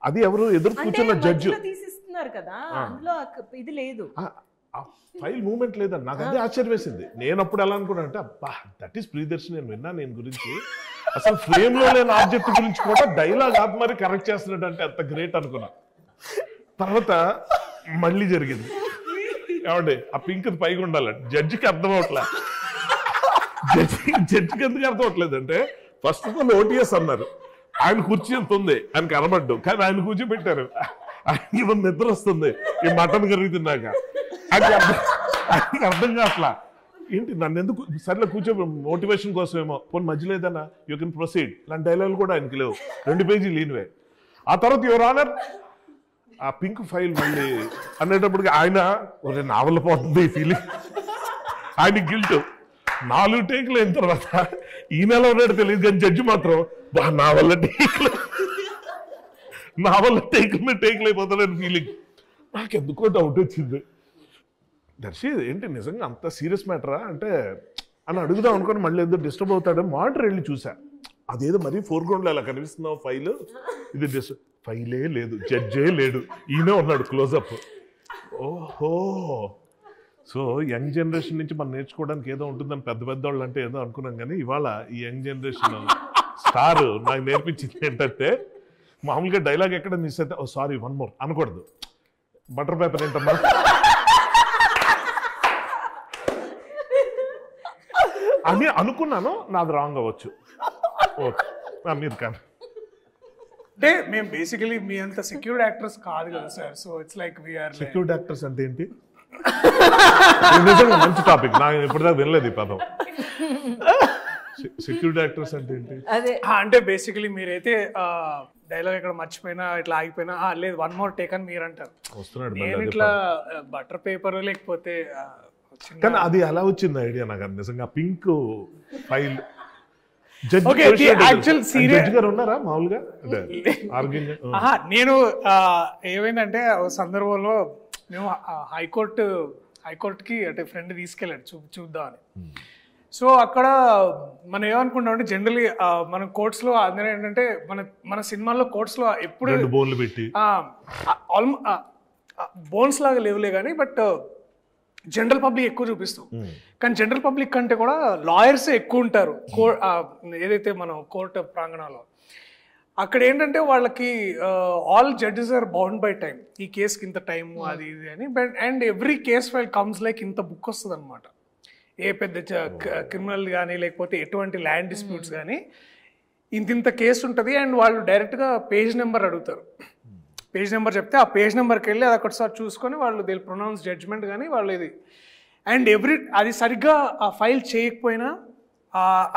అది ఎవరు ఎదురు కూర్చున్న జడ్జి తీసిస్తున్నారు కదా, అందులో ఇది లేదు, ఫైల్ మూమెంట్ లేదని నాకు అదే ఆశ్చర్యం వేసింది. నేను అప్పుడు ఎలా అనుకున్నా అంటే అబ్బా దట్ ఈస్ ప్రియదర్శి, నేను విన్నా నేను గురించి, అసలు ఫ్రేమ్ లో లేని ఆబ్జెక్ట్ గురించి కూడా డైలాగ్ ఆపి మరి కరెక్ట్ చేస్తున్నాడు అంటే అంత గ్రేట్ అనుకున్నా. తర్వాత మళ్ళీ జరిగింది, ఏమండి ఆ పింక్ పైకి ఉండాలండి, జడ్జికి అర్థం అవట్లే. జడ్జికి ఎందుకు అర్థం అవట్లేదు అంటే ఫస్ట్ ఆఫ్ ఆల్ ఓటీఎస్ అన్నారు, ఆయన కుర్చీ ఎంత ఉంది ఆయన కనబడ్డు, కానీ ఆయన కూర్చోబెట్టారు, ఆయనకి ఇవన్నీ నిద్ర వస్తుంది ఈ మటన్ కర్రీ తిన్నాక. ఆయనకి అర్థం కావట్లా, ఏంటి నన్ను ఎందుకు సర్లే కూర్చో మోటివేషన్ కోసమేమో, పోనీ మధ్యలో ఏదన్నా యూ కెన్ ప్రొసీడ్ ఇలాంటి డైలాగులు కూడా ఆయనకి లేవు, 2 పేజీలు లీనివే. ఆ తర్వాత యువర్ ఆనర్ ఆ పింక్ ఫైల్ మళ్ళీ అనేటప్పటికి ఆయన ఒక నావల్ పోతుంది ఈ ఫీలింగ్, ఆయన గిల్ట్. 4 టేకులు అయిన తర్వాత ఈ నెల ఉన్నాడు తెలియదు కానీ జడ్జి మాత్రం నా వల్ల టేకులు అయిపోతాడని ఫీలింగ్. నాకు ఎందుకో డౌట్ వచ్చింది, దర్శి ఏంటి నిజంగా అంత సీరియస్ మ్యాటరా అంటే అని అడుగుదాం అనుకుని మళ్ళీ ఏదో డిస్టర్బ్ అవుతాడు. మానిటర్ వెళ్ళి చూసా, అదేదో మరీ ఫోర్గ్రౌండ్లో అలా కనిపిస్తున్నావు ఫైల్, ఇది ఫైలే లేదు, జడ్జే లేడు, ఈయనే ఉన్నాడు క్లోజప్. ఓహో, సో యంగ్ జనరేషన్ నుంచి మనం నేర్చుకోవడానికి ఏదో ఉంటుందని పెద్ద వాళ్ళు అంటే ఏదో అనుకున్నాం, కానీ ఇవాళ ఈ యంగ్ జనరేషన్ స్టార్ నాకు నేర్పించింది ఏంటంటే మామూలుగా డైలాగ్ ఎక్కడ మిస్ అయితే సారీ 1 more అనకూడదు. బటర్ పేపర్ ఏంటమ్మా అని అనుకున్నాను, నాది రాంగ్ అవ్వచ్చు. ఓకే మీరు కానీ అంటే మేము బేసికలీ మీ అంత సెక్యూర్డ్ యాక్టర్స్ కాదు కదా sir. So it's like we are secured actors అంటే ఏంటి? ఇది నిజంగా మంచి టాపిక్, నాకు ఇప్పటిదాకా వినలేదు ఈ పదం. సెక్యూరిటీ యాక్టర్స్ అంటే ఏంటి? అదే అంటే బేసికలీ మీరైతే డైలాగ్ ఇక్కడ మర్చిపోయినా ఇట్లా ఆగిపోయినా లేదు 1 more టేక్ అని మీరు అంటారు. వస్తున్నాడు నేను ఇట్లా బటర్ పేపర్ లేకపోతే కానీ అది ఎలా వచ్చింది ఐడియా నాకు నిజంగా. పింక్ ఫైల్ జడ్జి గారు ఉన్నారా మామూలుగా? నేను ఏమైందంటే ఒక సందర్భంలో మేము హైకోర్టుకి అంటే ఫ్రెండ్ తీసుకెళ్ళాడు చూద్దామని. సో అక్కడ మనం ఏమనుకుంటామంటే జనరలీ మన కోర్ట్స్లో అందరూ ఏంటంటే మన సినిమాల్లో కోర్ట్స్లో ఎప్పుడు బోన్లు పెట్టి బోన్స్ లాగా లేవులే కానీ బట్ జనరల్ పబ్లిక్ ఎక్కువ చూపిస్తాం. కానీ జనరల్ పబ్లిక్ కంటే కూడా లాయర్స్ ఎక్కువ ఉంటారు ఏదైతే మనం కోర్టు ప్రాంగణంలో. అక్కడ ఏంటంటే వాళ్ళకి all judges are bound by time. ఈ కేసుకి ఇంత టైం అది ఇది అని. But and every case file comes like ఇంత బుక్ వస్తుంది అనమాట. ఏ పెద్ద క్రిమినల్ కానీ లేకపోతే ఎటువంటి ల్యాండ్ డిస్ప్యూట్స్ కానీ ఇంత కేసు ఉంటుంది. అండ్ వాళ్ళు డైరెక్ట్గా పేజ్ నెంబర్ అడుగుతారు. పేజ్ నెంబర్ చెప్తే ఆ పేజ్ నెంబర్కి వెళ్ళి అది ఒకటిసారి చూసుకొని వాళ్ళు దే ప్రొనౌన్స్ జడ్జ్మెంట్ కానీ వాళ్ళు ఇది. అండ్ అది సరిగ్గా ఆ ఫైల్ చేయకపోయినా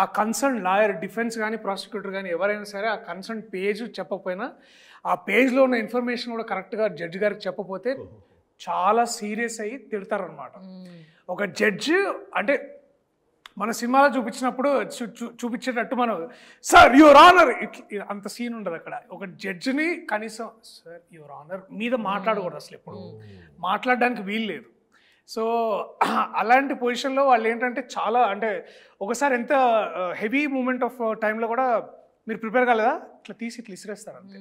ఆ కన్సర్న్ లాయర్ డిఫెన్స్ కానీ ప్రాసిక్యూటర్ కానీ ఎవరైనా సరే ఆ కన్సర్న్ పేజ్ చెప్పకపోయినా ఆ పేజ్లో ఉన్న ఇన్ఫర్మేషన్ కూడా కరెక్ట్గా జడ్జి గారికి చెప్పకపోతే చాలా సీరియస్ అయ్యి తిడతారనమాట. ఒక జడ్జి అంటే మన సినిమాలో చూపించేటట్టు మనం సార్ యువర్ ఆనర్ అంత సీన్ ఉండదు అక్కడ. ఒక జడ్జిని కనీసం సార్ యువర్ ఆనర్ మీద మాట్లాడకూడదు, అసలు ఎప్పుడు మాట్లాడడానికి వీలు లేదు. సో అలాంటి పొజిషన్లో వాళ్ళు ఏంటంటే చాలా అంటే ఒకసారి ఎంత హెవీ మూమెంట్ ఆఫ్ టైంలో కూడా మీరు ప్రిపేర్ కాలేదా ఇట్లా తీసి ఇట్లా ఇసిరేస్తారు అంతే.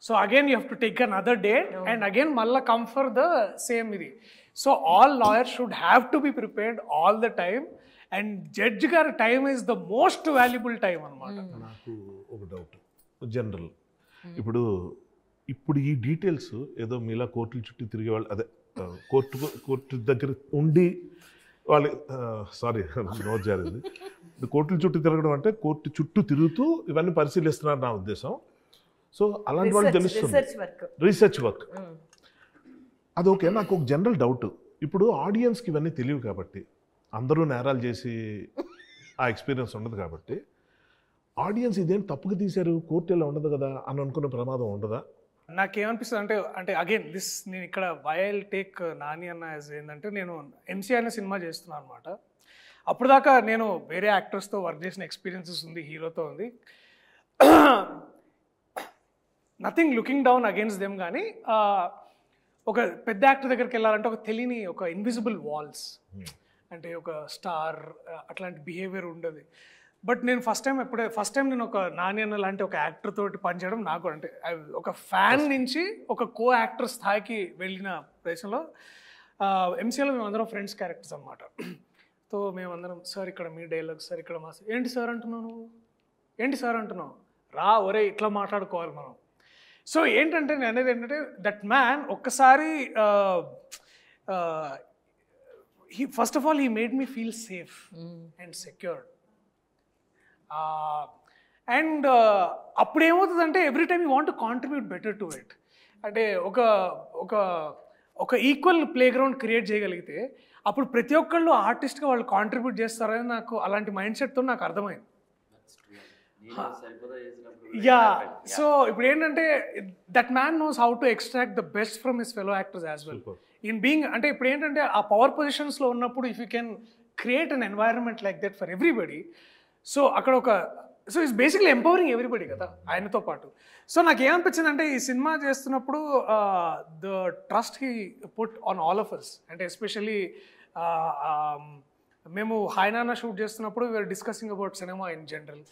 So again you have to take another day and again మళ్ళీ కమ్ ఫర్ ద సేమ్ ఇది. So all lawyers should have to be prepared all the time. And judge గారి time is the most valuable time అనమాట. నాకు ఒక doubt general, ఇప్పుడు ఈ details ఏదో మీలా కోర్టుల చుట్టూ తిరిగే వాళ్ళు అదే కోర్టు దగ్గర ఉండి వాళ్ళు సారీ నోట్ జరిగింది. కోర్టుల చుట్టూ తిరగడం అంటే కోర్టు చుట్టూ తిరుగుతూ ఇవన్నీ పరిశీలిస్తున్నారు నా ఉద్దేశం. సో అలాంటి వాళ్ళు తెలుస్తుంది రీసెర్చ్ వర్క్ అది ఓకే. నాకు ఒక జనరల్ డౌట్, ఇప్పుడు ఆడియన్స్కి ఇవన్నీ తెలియవు కాబట్టి అందరూ నేరాలు చేసి ఆ ఎక్స్పీరియన్స్ ఉండదు కాబట్టి ఆడియన్స్ ఇదేం తప్పుగా తీశారు కోర్టు ఎలా ఉండదు కదా అని అనుకునే ప్రమాదం ఉండదా? నాకేమనిపిస్తుంది అంటే అగైన్ నేను ఇక్కడ వైల్ టేక్ నాని అన్న యాజ్ ఏంటంటే నేను ఎంసీ అనే సినిమా చేస్తున్నాను అనమాట. అప్పుడు దాకా నేను వేరే యాక్టర్స్తో వర్క్ చేసిన ఎక్స్పీరియన్సెస్ ఉంది, హీరోతో ఉంది. Nothing looking down against them. కానీ ఒక పెద్ద యాక్టర్ దగ్గరికి వెళ్ళాలంటే ఒక తెలియని ఒక ఇన్విజిబుల్ వాల్స్ అంటే ఒక స్టార్ అట్లాంటి బిహేవియర్ ఉండదు. బట్ నేను ఫస్ట్ టైం నేను ఒక నాని అన్న లాంటి ఒక యాక్టర్ తోటి పనిచేయడం నాకు అంటే ఒక ఫ్యాన్ నుంచి ఒక కో యాక్టర్ స్థాయికి వెళ్ళిన ప్రదేశంలో ఎంసీలో మేమందరం ఫ్రెండ్స్ క్యారెక్టర్స్ అనమాట. సో మేమందరం సార్ ఇక్కడ మీ డైలాగ్ సార్ ఇక్కడ మా ఏంటి సార్ అంటున్నావు రా ఒరే ఇట్లా మాట్లాడుకోవాలి మనం. సో ఏంటంటే నేను అనేది ఏంటంటే దట్ మ్యాన్ ఒక్కసారి first of all he made me feel safe and secured. And అప్పుడు ఏమవుతుందంటే every time you want to contribute better to it. అంటే ఒక ఈక్వల్ ప్లే గ్రౌండ్ క్రియేట్ చేయగలిగితే అప్పుడు ప్రతి ఒక్కళ్ళు ఆర్టిస్ట్గా వాళ్ళు కాంట్రిబ్యూట్ చేస్తారని నాకు అలాంటి మైండ్ సెట్తో నాకు అర్థమైంది. యా సో ఇప్పుడు ఏంటంటే that man knows how to extract the best from his fellow actors as well in being. అంటే ఇప్పుడు ఏంటంటే ఆ పవర్ పొజిషన్స్లో ఉన్నప్పుడు if you can create an environment like that for everybody. So అక్కడ so it's basically empowering everybody కదా ఆయనతో పాటు. సో నాకు ఏమనిపించింది అంటే ఈ సినిమా చేస్తున్నప్పుడు the trust he put on all of us. అంటే ఎస్పెషల్లీ మేము హాయ్నానా షూట్ చేస్తున్నప్పుడు we are discussing about cinema in general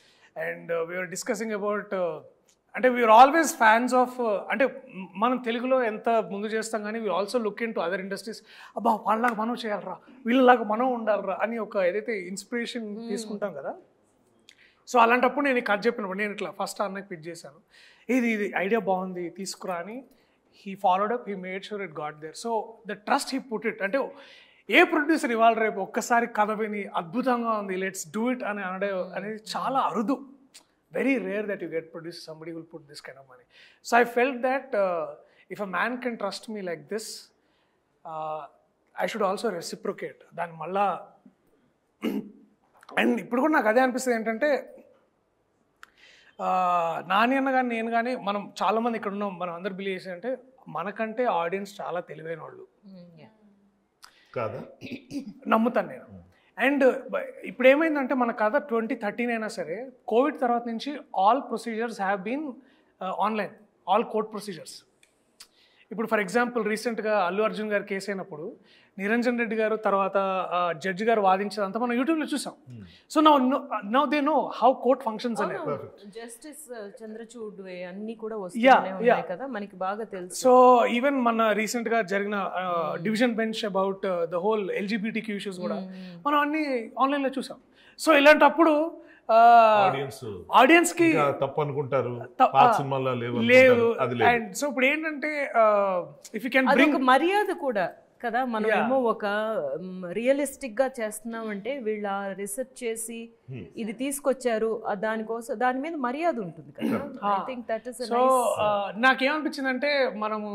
and we are discussing about అంటే వీఆర్ ఆల్వేస్ ఫ్యాన్స్ ఆఫ్ అంటే మనం తెలుగులో ఎంత ముందు చేస్తాం కానీ we also look into other industries. అబ్బా వాళ్ళలాగా మనం చేయాలరా వీళ్ళలాగా మనం ఉండాలరా అని ఒక ఏదైతే ఇన్స్పిరేషన్ తీసుకుంటాం కదా. సో అలాంటప్పుడు నేను కథ చెప్పినప్పుడు నేను ఇట్లా ఫస్ట్ అన్నకి పిచ్ చేశాను, ఇది ఐడియా బాగుంది తీసుకురా అని. He followed up, he made sure it got there. So the trust he put it. అంటే ఏ ప్రొడ్యూసర్ ఇవాళ రేపు ఒక్కసారి కథ విని అద్భుతంగా ఉంది లెట్స్ డూ ఇట్ అని అనడం అనేది చాలా అరుదు. Very rare that you get producer somebody will put this kind of money. So I felt that if a man can trust me like this, I should also reciprocate. దాని మళ్ళా and ఇప్పుడు కూడా నాకు అదే అనిపిస్తుంది ఏంటంటే, నాని అన్న కానీ నేను కానీ మనం చాలామంది ఇక్కడ ఉన్నాం, మనం అందరు బిలీవ్ చేసి అంటే మనకంటే ఆడియన్స్ చాలా తెలివైన వాళ్ళు కాదా నమ్ముతాను నేను. అండ్ ఇప్పుడు ఏమైందంటే మన కథ 2013 అయినా సరే కోవిడ్ తర్వాత నుంచి all procedures have been online, all court procedures. ఇప్పుడు ఫర్ ఎగ్జాంపుల్ రీసెంట్గా అల్లు అర్జున్ గారు కేసు అయినప్పుడు నిరంజన్ రెడ్డి గారు తర్వాత జడ్జి గారు వాదించేదంతా మనం యూట్యూబ్లో చూసాం. So now they know how court functions అనేది. జస్టిస్ చంద్రచూడ్ అన్ని కూడా వస్తున్నాయి కదా మనకి బాగా తెలుసు. సో ఈవెన్ మన రీసెంట్ గా జరిగిన division bench about the whole LGBTQ issues కూడా మనం అన్ని ఆన్లైన్ లో చూసాం. సో ఇలాంటప్పుడు ఆడియన్స్ కి తప్పు అనుకుంటారు, సినిమాలో లేదు. అండ్ సో ఇప్పుడు ఏంటంటే ఇఫ్ యూ కెన్ బ్రింగ్ మర్యాద కూడా కదా, మనం ఏమో ఒక రియలిస్టిక్ గా చేస్తున్నామంటే వీళ్ళ రీసెర్చ్ చేసి ఇది తీసుకొచ్చారు, దానికోసం దాని మీద మర్యాద ఉంటుంది కదా. I think that is so నాకేమనిపించిందంటే మనము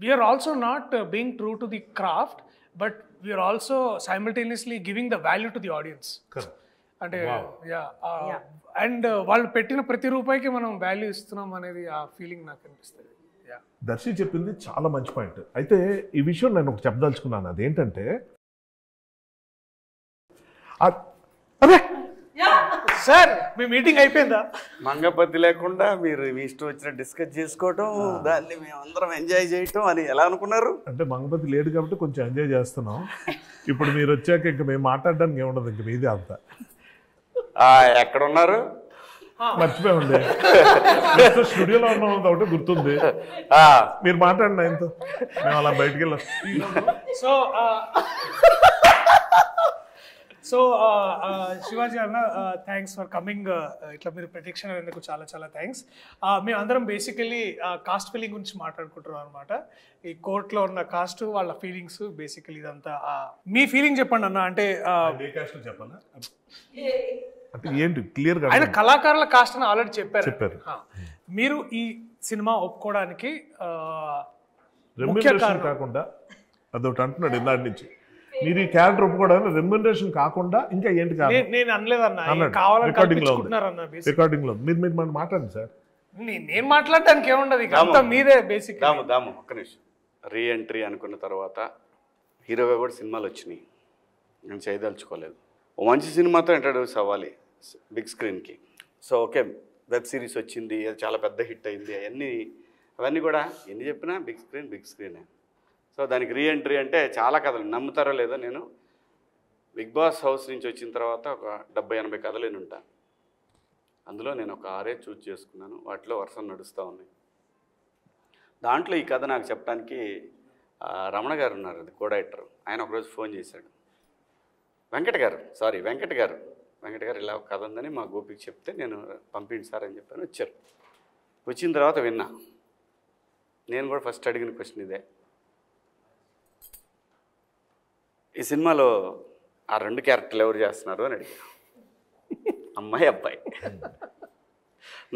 we are also not being true to the craft, but we are also simultaneously giving the value to the audience. అంటే అండ్ వాళ్ళు పెట్టిన ప్రతి రూపాయికి మనం వాల్యూ ఇస్తున్నాం అనేది ఆ ఫీలింగ్ నాకు అనిపిస్తుంది. దర్శి చెప్పింది చాలా మంచి పాయింట్. అయితే ఈ విషయం నేను ఒకటి చెప్పదలుచుకున్నాను. అదేంటంటే సార్ మీ మీటింగ్ అయిపోయిందా? మంగపతి లేకుండా మీరు మీ ఇష్టం వచ్చిన డిస్కస్ చేసుకోవటం, దాన్ని మేమందరం ఎంజాయ్ చేయటం అని ఎలా అనుకున్నారు? అంటే మంగపతి లేడు కాబట్టి కొంచెం ఎంజాయ్ చేస్తున్నాం. ఇప్పుడు మీరు వచ్చాక ఇంకా మేము మాట్లాడడానికి ఏముండదు, ఇంక మీదే అంతా. ఎక్కడున్నారు? మర్చిపోయింది, స్టూడియోలో ఉన్నాం ఒకటి గుర్తుంది. మీరు మాట్లాడండి ఆయనతో, మేము అలా బయటికి వెళ్ళాం. సో శివాజీ అన్న థ్యాంక్స్ ఫర్ కమింగ్. ఇట్లా మీరు ప్రతిక్షణ ఎందుకు చాలా చాలా థ్యాంక్స్. మేము అందరం బేసికలీ కాస్ట్ ఫీలింగ్ గురించి మాట్లాడుకుంటున్నాం అనమాట. ఈ కోర్టులో ఉన్న కాస్ట్, వాళ్ళ ఫీలింగ్స్, బేసికలీ ఇదంతా. మీ ఫీలింగ్ చెప్పండి అన్న. అంటే చెప్పాలా అంటే ఏంటి క్లియర్ గా? ఆయన కళాకారుల కాస్ట్ అని ఆల్రెడీ చెప్పారు. మీరు ఈ సినిమా ఒప్పుకోవడానికి రెమ్యునరేషన్ కాకుండా అదొకటి అంటున్నాడు ఇందాటి నుంచి. మీరు ఈ క్యారెక్టర్ ఒప్పుకోవడానికి రెమ్యునరేషన్ కాకుండా ఇంకా ఏంటి కాదు? నేను అనలేదన్న, రికార్డింగ్ లో మీరు మాట్లాడండి సార్. నేను మాట్లాడడానికి ఏముండదు, అంతా మీదే బేసిక్. దాము ఒక్క నిమిషం. రీ ఎంట్రీ అనుకున్న తర్వాత హీరోగా కూడా సినిమాలు వచ్చినాయి, నేను చేయదలుచుకోలేదు. ఓ మంచి సినిమాతో ఇంట్రడ్యూస్ అవ్వాలి బిగ్ స్క్రీన్కి. సో ఓకే, వెబ్ సిరీస్ వచ్చింది, అది చాలా పెద్ద హిట్ అయింది, అవన్నీ కూడా ఎన్ని చెప్పినా బిగ్ స్క్రీనే. సో దానికి రీ ఎంట్రీ అంటే చాలా కథలు, నమ్ముతారో లేదో, నేను బిగ్ బాస్ హౌస్ నుంచి వచ్చిన తర్వాత ఒక 70-80 కథలు నేను ఉంటాను. అందులో నేను ఒక 6 చూజ్ చేసుకున్నాను, వాటిలో వర్షం నడుస్తూ ఉన్నాయి. దాంట్లో ఈ కథ నాకు చెప్పడానికి రమణ గారు ఉన్నారు, అది కో డైరెక్టర్. ఆయన ఒకరోజు ఫోన్ చేశాడు, వెంకట గారు ఇలా ఒక కథ ఉందని మా గోపికి చెప్తే నేను పంపిండి సార్ అని చెప్పాను. వచ్చారు. వచ్చిన తర్వాత విన్నా. నేను కూడా ఫస్ట్ అడిగిన క్వశ్చన్ ఇదే, ఈ సినిమాలో ఆ 2 క్యారెక్టర్లు ఎవరు చేస్తున్నారు అని అడిగా. అమ్మాయి అబ్బాయి.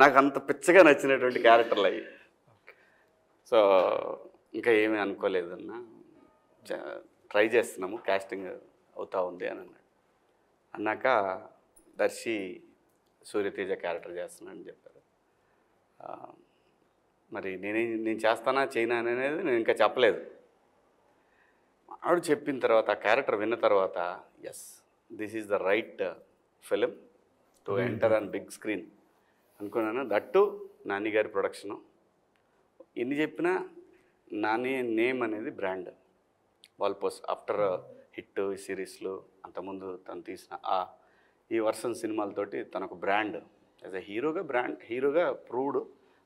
నాకు అంత పిచ్చగా నచ్చినటువంటి క్యారెక్టర్లు అవి. సో ఇంకా ఏమీ అనుకోలేదన్నా, ట్రై చేస్తున్నాము, కాస్టింగ్ అవుతా ఉంది అని అన్నాడు. అన్నాక దర్శి సూర్యతేజ క్యారెక్టర్ చేస్తున్నానని చెప్పారు. మరి నేను చేస్తానా చేయనా అనేది నేను ఇంకా చెప్పలేదు. ఆవిడ చెప్పిన తర్వాత, ఆ క్యారెక్టర్ విన్న తర్వాత, yes this is the right film to enter on big screen అనుకున్నాను. దట్టు నాని గారి ప్రొడక్షను. ఎన్ని చెప్పినా నాని నేమ్ అనేది బ్రాండ్. వాల్పోస్ ఆఫ్టర్ హిట్ ఈ సిరీస్లు, అంతకుముందు తను తీసిన ఈ వర్షన్ సినిమాలతోటి తనకు బ్రాండ్ యాజ్ ఎ హీరోగా ప్రూవ్డ్.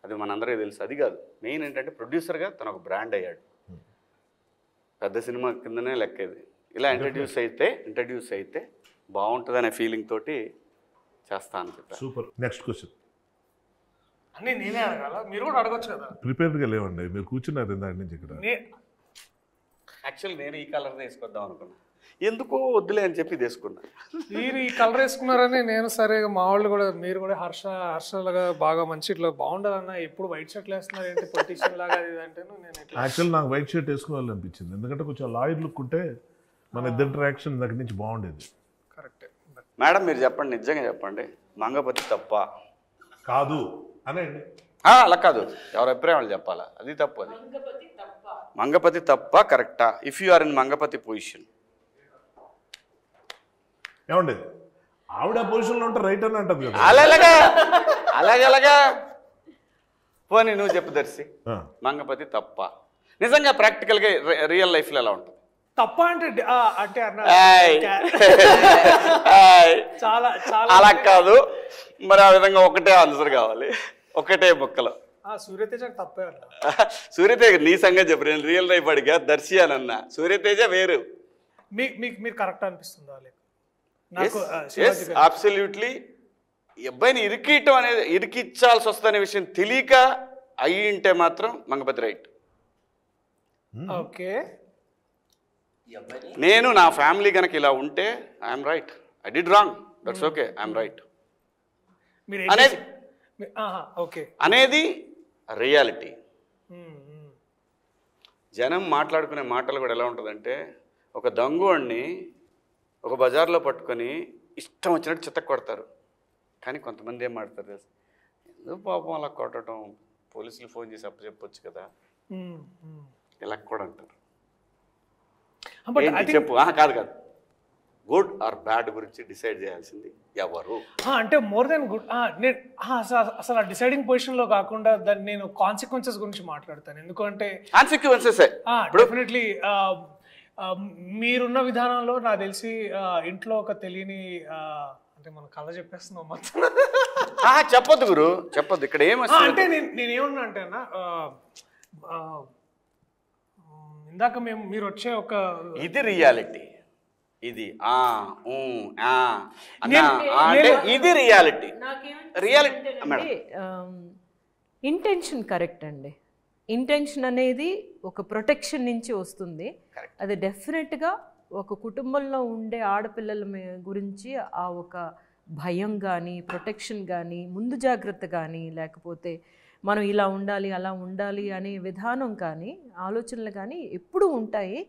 అది మనందరికీ తెలుసు. అది కాదు మెయిన్ ఏంటంటే ప్రొడ్యూసర్గా తను ఒక బ్రాండ్ అయ్యాడు. పెద్ద సినిమా కిందనే లెక్కేది. ఇలా ఇంట్రడ్యూస్ అయితే బాగుంటుందనే ఫీలింగ్ తోటి చేస్తా అని చెప్పారు. సూపర్. Next question. అన్నీ నేనే అడగాల, మీరు కూడా అడగొచ్చు కదా. ప్రిపేర్డ్గా లేవండి, మీరు కూర్చున్నారు ఇందాక నుంచి ఇక్కడ. యాక్చువల్ నేను ఈ కలర్ వేసుకొద్దాం అనుకున్నా, ఎందుకో వద్దులే అని చెప్పి తీసుకున్నా. మీరు ఈ కలర్ వేసుకున్నారని నేను సరే, మా వాళ్ళు కూడా మీరు కూడా హర్షలాగా బాగా మంచి ఇట్లా బాగుండాలన్న, ఎప్పుడు వైట్ షర్ట్లు వేస్తున్నారు ఏంటి పొలిటీషియన్ లాగా అది అంటే నేను యాక్చువల్ నాకు వైట్ షర్ట్ వేసుకోవాలనిపించింది, ఎందుకంటే కొంచెం లాయర్ లుక్ ఉంటే మన ఇద్దరు ఇంటరాక్షన్ దగ్గర నుంచి బాగుండేది. కరెక్టే. మేడం మీరు చెప్పండి, నిజంగా చెప్పండి, మంగపతి తప్ప కాదు అనండి. అలా కాదు, ఎవరి అభిప్రాయం వాళ్ళు చెప్పాలా, అది తప్పు. అది మంగపతి తప్ప కరెక్టా? If you are in Mangapathi position. ఏమండి ఆవిడ పొజిషన్లో ఉంటే రైట్ అని అంటది కదా. అలాగలాగా పోనీ నువ్వు చెప్పు దర్శి, మంగపతి తప్ప నిజంగా ప్రాక్టికల్గా రియల్ లైఫ్లో ఎలా ఉంటుంది? తప్ప అంటే అంటే చాలా చాలా అలా కాదు మరి, ఆ విధంగా ఒకటే ఆన్సర్ కావాలి, ఒకటే ముక్కలో. సూర్యతేజ తప్పే అన్న. సూర్యతేజ నీ సంగతి చెప్పు, నేను రియల్ లైఫ్ అడిగా దర్శి అని అన్నా, సూర్యతేజ వేరు. మీరు కరెక్ట్ అనిపిస్తుందా? అబ్సల్యూట్లీ. అబ్బాయిని ఇరికియటం అనేది, ఇరికిచ్చాల్సి వస్తుందనే విషయం తెలియక అయ్యి ఉంటే మాత్రం మంగపతి రైట్. ఓకే, నేను నా ఫ్యామిలీ కనుక ఇలా ఉంటే I'm right, I did wrong, that's okay, I'm right అనేది రియాలిటీ. జనం మాట్లాడుకునే మాటలు కూడా ఎలా ఉంటుందంటే, ఒక దొంగోడిని ఒక బజార్లో పట్టుకొని ఇష్టం వచ్చినట్టు చిత్త కొడతారు, కానీ కొంతమంది ఏం మాడతారు తెలుసు, ఎందుకు పాపం అలా కొట్టడం, పోలీసులు ఫోన్ చేసి చెప్పొచ్చు కదా, ఇలా కూడా అంటారు. చెప్పు. కాదు కాదు, గుడ్ ఆర్ బ్యాడ్ గురించి డిసైడ్ చేయాల్సింది ఎవరు అంటే మోర్ దెన్ గుడ్. నేను అసలు ఆ డిసైడింగ్ పొజిషన్ లో కాకుండా దాన్ని నేను కాన్సిక్వెన్సెస్ గురించి మాట్లాడతాను. ఎందుకంటే కాన్సిక్వెన్సెస్ డెఫినెట్లీ మీరున్న విధానంలో నాకు తెలిసి ఇంట్లో ఒక తెలియని అంటే మనం కళ చెప్పేస్తున్నాం మొత్తం. చెప్పొద్దు గురు, చెప్పొద్దు. ఇక్కడ అంటే నేనేమన్నా అంటే అన్న, ఇందాక మీరు వచ్చే ఒక ఇది రియాలిటీ, ఇది ఇది రియాలిటీ. రియాలిటీ ఇంటెన్షన్ కరెక్ట్ అండి. ఇంటెన్షన్ అనేది ఒక ప్రొటెక్షన్ నుంచి వస్తుంది. అది డెఫినెట్గా ఒక కుటుంబంలో ఉండే ఆడపిల్లల గురించి ఆ ఒక భయం కానీ, ప్రొటెక్షన్ కానీ, ముందు జాగ్రత్త కానీ, లేకపోతే మనం ఇలా ఉండాలి అలా ఉండాలి అనే విధానం కానీ, ఆలోచనలు కానీ ఎప్పుడూ ఉంటాయి.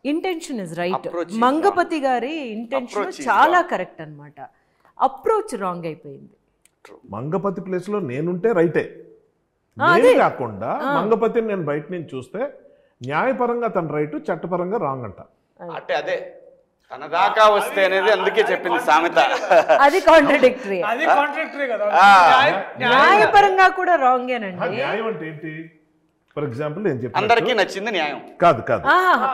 Intention is right. మంగపతి గారి ఇంటెన్షన్ చాలా కరెక్ట్ అన్నమాట. అప్రోచ్ రాంగ్ అయిపోయింది. మంగపతి ప్లేస్లో నేనుంటే రైటే, నేను కాకుండా మంగపతిని నేను బయట నుంచి చూస్తే న్యాయపరంగా తన రైట్, చట్టపరంగా రాంగ్ అంట. అంటే అదే తన దాకా వస్తే అనేది అందుకే చెప్పింది సామెత. అది కాంట్రడిక్టరీ. అది కాంట్రడిక్టరీ కదా. న్యాయపరంగా కూడా రాంగేనండి. న్యాయం అంటే ఏంటి? ఫర్ ఎగ్జాంపుల్ నేను చెప్పాను, అందరికీ నచ్చింది న్యాయం కాదు కాదు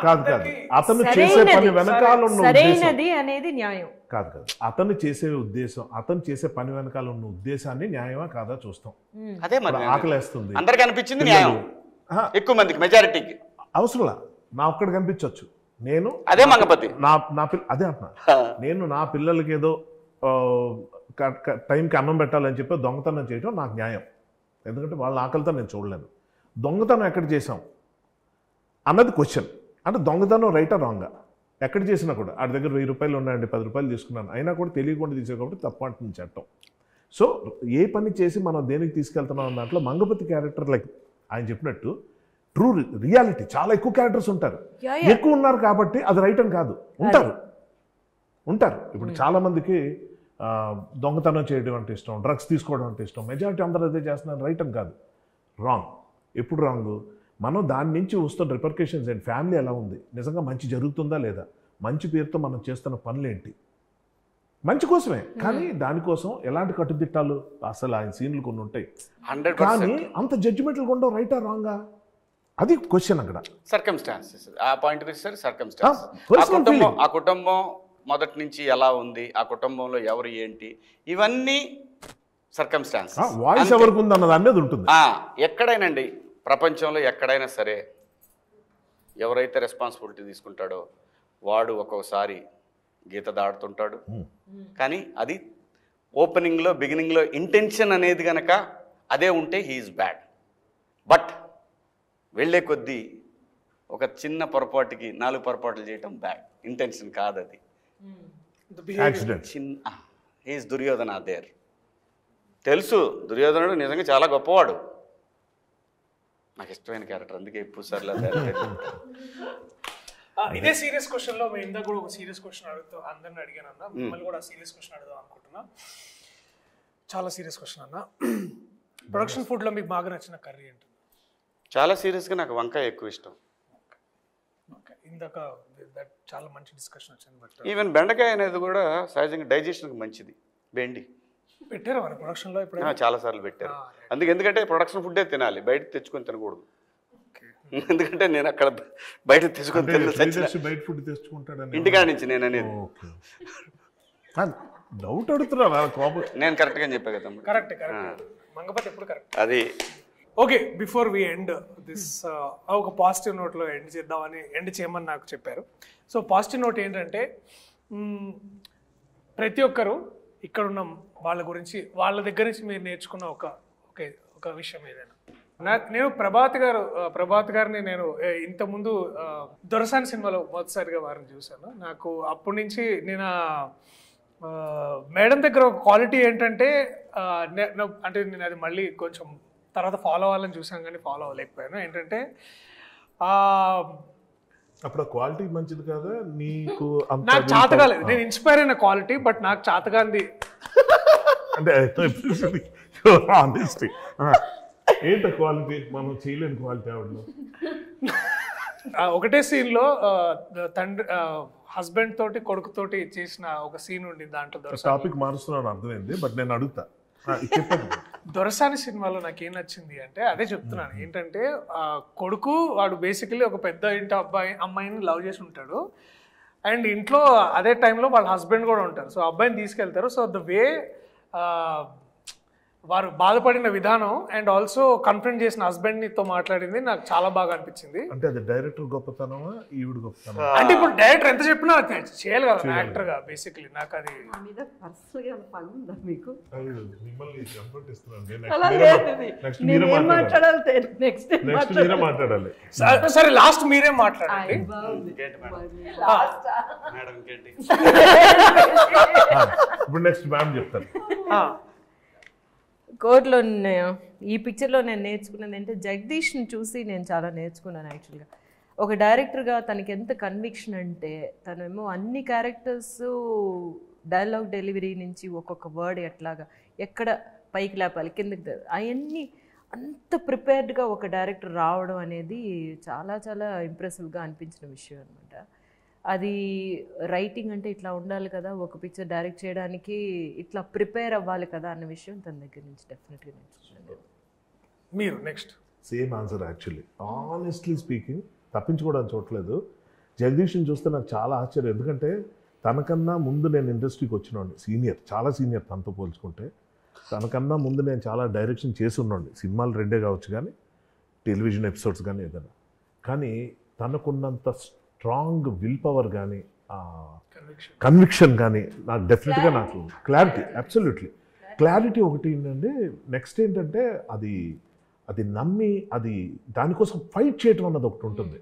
కాదు కాదు. అతను చేసే పని వెనకాల ఉన్న సరైనది అనేది న్యాయం కాదు కాదు. అతను చేసే ఉద్దేశం, అతను చేసే పని వెనకాల ఉన్న ఉద్దేశాన్ని న్యాయమా కాదా చూస్తాం. అదే మరి ఆకలేస్తుంది, అందరికి అనిపించింది న్యాయం, ఎక్కువ మందికి మెజారిటీకి అవసరంలా నా ఒక్కడికి కనిపించవచ్చు. నేను అదే మంగపతి అదే అంటున్నా, నేను నా పిల్లలకి ఏదో టైంకి అన్నం పెట్టాలని చెప్పి దొంగతనం చేయడం నాకు న్యాయం, ఎందుకంటే వాళ్ళ ఆకలితో నేను చూడలేను. దొంగతనం ఎక్కడ చేసాం అన్నది క్వశ్చన్. అంటే దొంగతనం రైటా రాంగా ఎక్కడ చేసినా కూడా, ఆడి దగ్గర 1000 రూపాయలు ఉన్నాయండి, 10 రూపాయలు తీసుకున్నాను, అయినా కూడా తెలియకుండా తీసే కాబట్టి తప్పు అంటుంది చట్టం. సో ఏ పని చేసి మనం దేనికి తీసుకెళ్తున్నాం దాంట్లో మంగపతి క్యారెక్టర్ లైక్ ఆయన చెప్పినట్టు ట్రూ రియాలిటీ. చాలా ఎక్కువ క్యారెక్టర్స్ ఉంటారు, ఎక్కువ ఉన్నారు కాబట్టి అది రైట్ అని కాదు, ఉంటారు. ఇప్పుడు చాలామందికి దొంగతనం చేయడం అంటే ఇష్టం, డ్రగ్స్ తీసుకోవడం అంటే ఇష్టం, మెజారిటీ అందరూ అదే చేస్తున్నారు, రైట్ అని కాదు, రాంగ్. ఎప్పుడు రాంగ్? మనం దాని నుంచి వస్తున్న రిపర్కేషన్స్ ఏంటి, ఫ్యామిలీ ఎలా ఉంది, నిజంగా మంచి జరుగుతుందా లేదా, మంచి పేరుతో మనం చేస్తున్న పనులేంటి, మంచి కోసమే కానీ దానికోసం ఎలాంటి కట్టుదిట్టాలు, అసలు ఆయన సీన్లు కొన్ని ఉంటాయి కానీ అంత జడ్జిమెంట్లు ఉండవు, రైటా రాంగా, అది క్వశ్చన్ అక్కడ. సర్కమ్స్టాన్సెస్ ఆ పాయింట్ వచ్చేసరి సర్కమ్స్టాన్స్. ఆ కుటుంబం మొదటి నుంచి ఎలా ఉంది, ఆ కుటుంబంలో ఎవరు ఏంటి, ఇవన్నీ సర్కమ్స్టాన్స్. వాయిస్ ఎవరికి ఉంది అన్న దాని మీద ఉంటుంది. ఎక్కడైనండి ప్రపంచంలో ఎక్కడైనా సరే ఎవరైతే రెస్పాన్సిబిలిటీ తీసుకుంటాడో వాడు ఒక్కోసారి గీత దాడుతుంటాడు, కానీ అది ఓపెనింగ్లో బిగినింగ్లో ఇంటెన్షన్ అనేది కనుక అదే ఉంటే హీఈస్ బ్యాడ్. బట్ వెళ్ళే కొద్దీ ఒక చిన్న పొరపాటుకి 4 పొరపాట్లు చేయటం బ్యాడ్. ఇంటెన్షన్ కాదు అది. యాక్సిడెంట్. చిన్న హీఈస్ దుర్యోధన దేర్. తెలుసు దుర్యోధనుడు నిజంగా చాలా గొప్పవాడు, నాకు ఇష్టమైన క్యారెక్టర్, అందుకే ఎక్కువ సార్లు ఇదే సీరియస్ క్వశ్చన్ లో మేము ఇందాక కూడా ఒక సీరియస్ క్వశ్చన్ అడుగుతూ అందరిని అడిగాను అన్న, మిమ్మల్ని కూడా సీరియస్ క్వశ్చన్ అడుగుదాం అనుకుంటున్నా. చాలా సీరియస్ క్వశ్చన్ అన్న, ప్రొడక్షన్ ఫుడ్ లో మీకు బాగా నచ్చిన కర్రీ ఏంటి? చాలా సీరియస్గా నాకు వంకాయ ఎక్కువ ఇష్టం. ఇందాక చాలా మంచి డిస్కషన్ వచ్చింది. బట్ ఈవెన్ బెండకాయ అనేది కూడా సహజంగా డైజెషన్కి మంచిది. బెండి పెట్టారు మన ప్రొడక్షన్ లో ఇప్పుడు చాలా సార్లు పెట్టారు. అందుకే ఎందుకంటే ప్రొడక్షన్ ఫుడ్డే తినాలి, బయట తెచ్చుకొని తినకూడదు. ఎందుకంటే నేను అక్కడ బయట తెచ్చుకొని బయట ఫుడ్ తెచ్చుకుంటాడు ఇంటికాడ నుంచి నేను అనేది. డౌట్ అడుగుతున్నా కోపం. నేను కరెక్ట్గా చెప్పా కదా. కరెక్ట్ మంగపతి ఎప్పుడు కరెక్ట్. అది okay, before we end this ఒక పాజిటివ్ నోట్లో ఎండ్ చేయమని నాకు చెప్పారు. సో పాజిటివ్ నోట్ ఏంటంటే ప్రతి ఒక్కరు ఇక్కడ ఉన్న వాళ్ళ గురించి, వాళ్ళ దగ్గర నుంచి మీరు నేర్చుకున్న ఒక విషయం ఏదైనా. నేను ప్రభాత్ గారిని నేను ఇంతకుముందు దొరసాని సినిమాలో మొదటిసారిగా వారిని చూశాను. నాకు అప్పటి నుంచి నేను మేడం దగ్గర ఒక క్వాలిటీ ఏంటంటే అంటే నేను అది మళ్ళీ కొంచెం తర్వాత ఫాలో అవ్వాలని చూసాను కానీ ఫాలో అవ్వలేకపోయాను. ఏంటంటే అప్పుడు క్వాలిటీ మంచిది కదా నీకు? నాకు చాతగాలేదు, నేను ఇన్స్పైర్ అయిన క్వాలిటీ, బట్ నాకు చాతగాంది అంటే ఏంటో క్వాలిటీ మనం చేయలేని క్వాలిటీ ఆవిడలో. ఒకటే సీన్ లో తండ్రి హస్బెండ్ తోటి కొడుకుతోటి చేసిన ఒక సీన్ ఉండి దాంట్లో టాపిక్ మారుస్తున్నాడు అర్థమైంది, బట్ నేను అడుగుతా. దొరసాని సినిమాలో నాకు ఏం నచ్చింది అంటే అదే చెప్తున్నాను. ఏంటంటే కొడుకు వాడు బేసికలీ ఒక పెద్ద ఇంటి అమ్మాయిని లవ్ చేసి ఉంటాడు, అండ్ ఇంట్లో అదే టైంలో వాళ్ళ హస్బెండ్ కూడా ఉంటారు. సో అబ్బాయిని తీసుకెళ్తారు. సో ద వే వారు బాధపడిన విధానం అండ్ ఆల్సో కన్ఫ్రంట్ చేసిన హస్బెండ్తో మాట్లాడింది నాకు చాలా బాగా అనిపించింది. అంటే అది డైరెక్టర్ గొప్పతనమా ఈవిడ గొప్పతనం? అంటే ఇప్పుడు డైరెక్టర్ ఎంత చెప్పినా చేయాలి కదా యాక్టర్ గా. బేసికలీ నాకు అది మాట్లాడాలి. సరే లాస్ట్ మీరే మాట్లాడండి. ఇప్పుడు నెక్స్ట్ మ్యామ్ చెప్తారు. కోర్టులో ఈ పిక్చర్లో నేను నేర్చుకున్నది అంటే జగదీష్ని చూసి నేను చాలా నేర్చుకున్నాను. యాక్చువల్గా ఒక డైరెక్టర్గా తనకి ఎంత కన్విక్షన్ అంటే తనేమో అన్ని క్యారెక్టర్స్ డైలాగ్ డెలివరీ నుంచి ఒక్కొక్క వర్డ్ ఎట్లాగా ఎక్కడ పైకి లేపాలి కిందకి అవన్నీ అంత ప్రిపేర్డ్గా ఒక డైరెక్టర్ రావడం అనేది చాలా చాలా ఇంప్రెసివ్గా అనిపించిన విషయం అనమాట. అది రైటింగ్ అంటే ఇట్లా ఉండాలి కదా, ఒక పిక్చర్ డైరెక్ట్ చేయడానికి ఇట్లా ప్రిపేర్ అవ్వాలి కదా అన్న విషయం తన దగ్గర నుంచి డెఫినెట్గా నేర్చుకున్నాను. మీరు next same answer actually. Honestly speaking తప్పించుకోవడానికి చూడలేదు. జగదీష్ని చూస్తే నాకు చాలా ఆశ్చర్యం. ఎందుకంటే తనకన్నా ముందు నేను ఇండస్ట్రీకి వచ్చినాండి, సీనియర్, చాలా సీనియర్ తనతో పోల్చుకుంటే. తనకన్నా ముందు నేను చాలా డైరెక్షన్ చేసి ఉన్నాండి. సినిమాలు 2 కావచ్చు కానీ టెలివిజన్ ఎపిసోడ్స్ కానీ ఏదైనా. కానీ తనకున్నంత స్ట్రాంగ్ విల్ పవర్ కానీ కన్విక్షన్ కానీ నాకు డెఫినెట్గా నాకు క్లారిటీ, అబ్సల్యూట్లీ క్లారిటీ ఒకటి ఏంటంటే నెక్స్ట్ ఏంటంటే అది నమ్మి అది దానికోసం ఫైట్ చేయటం అన్నది ఒకటి ఉంటుంది.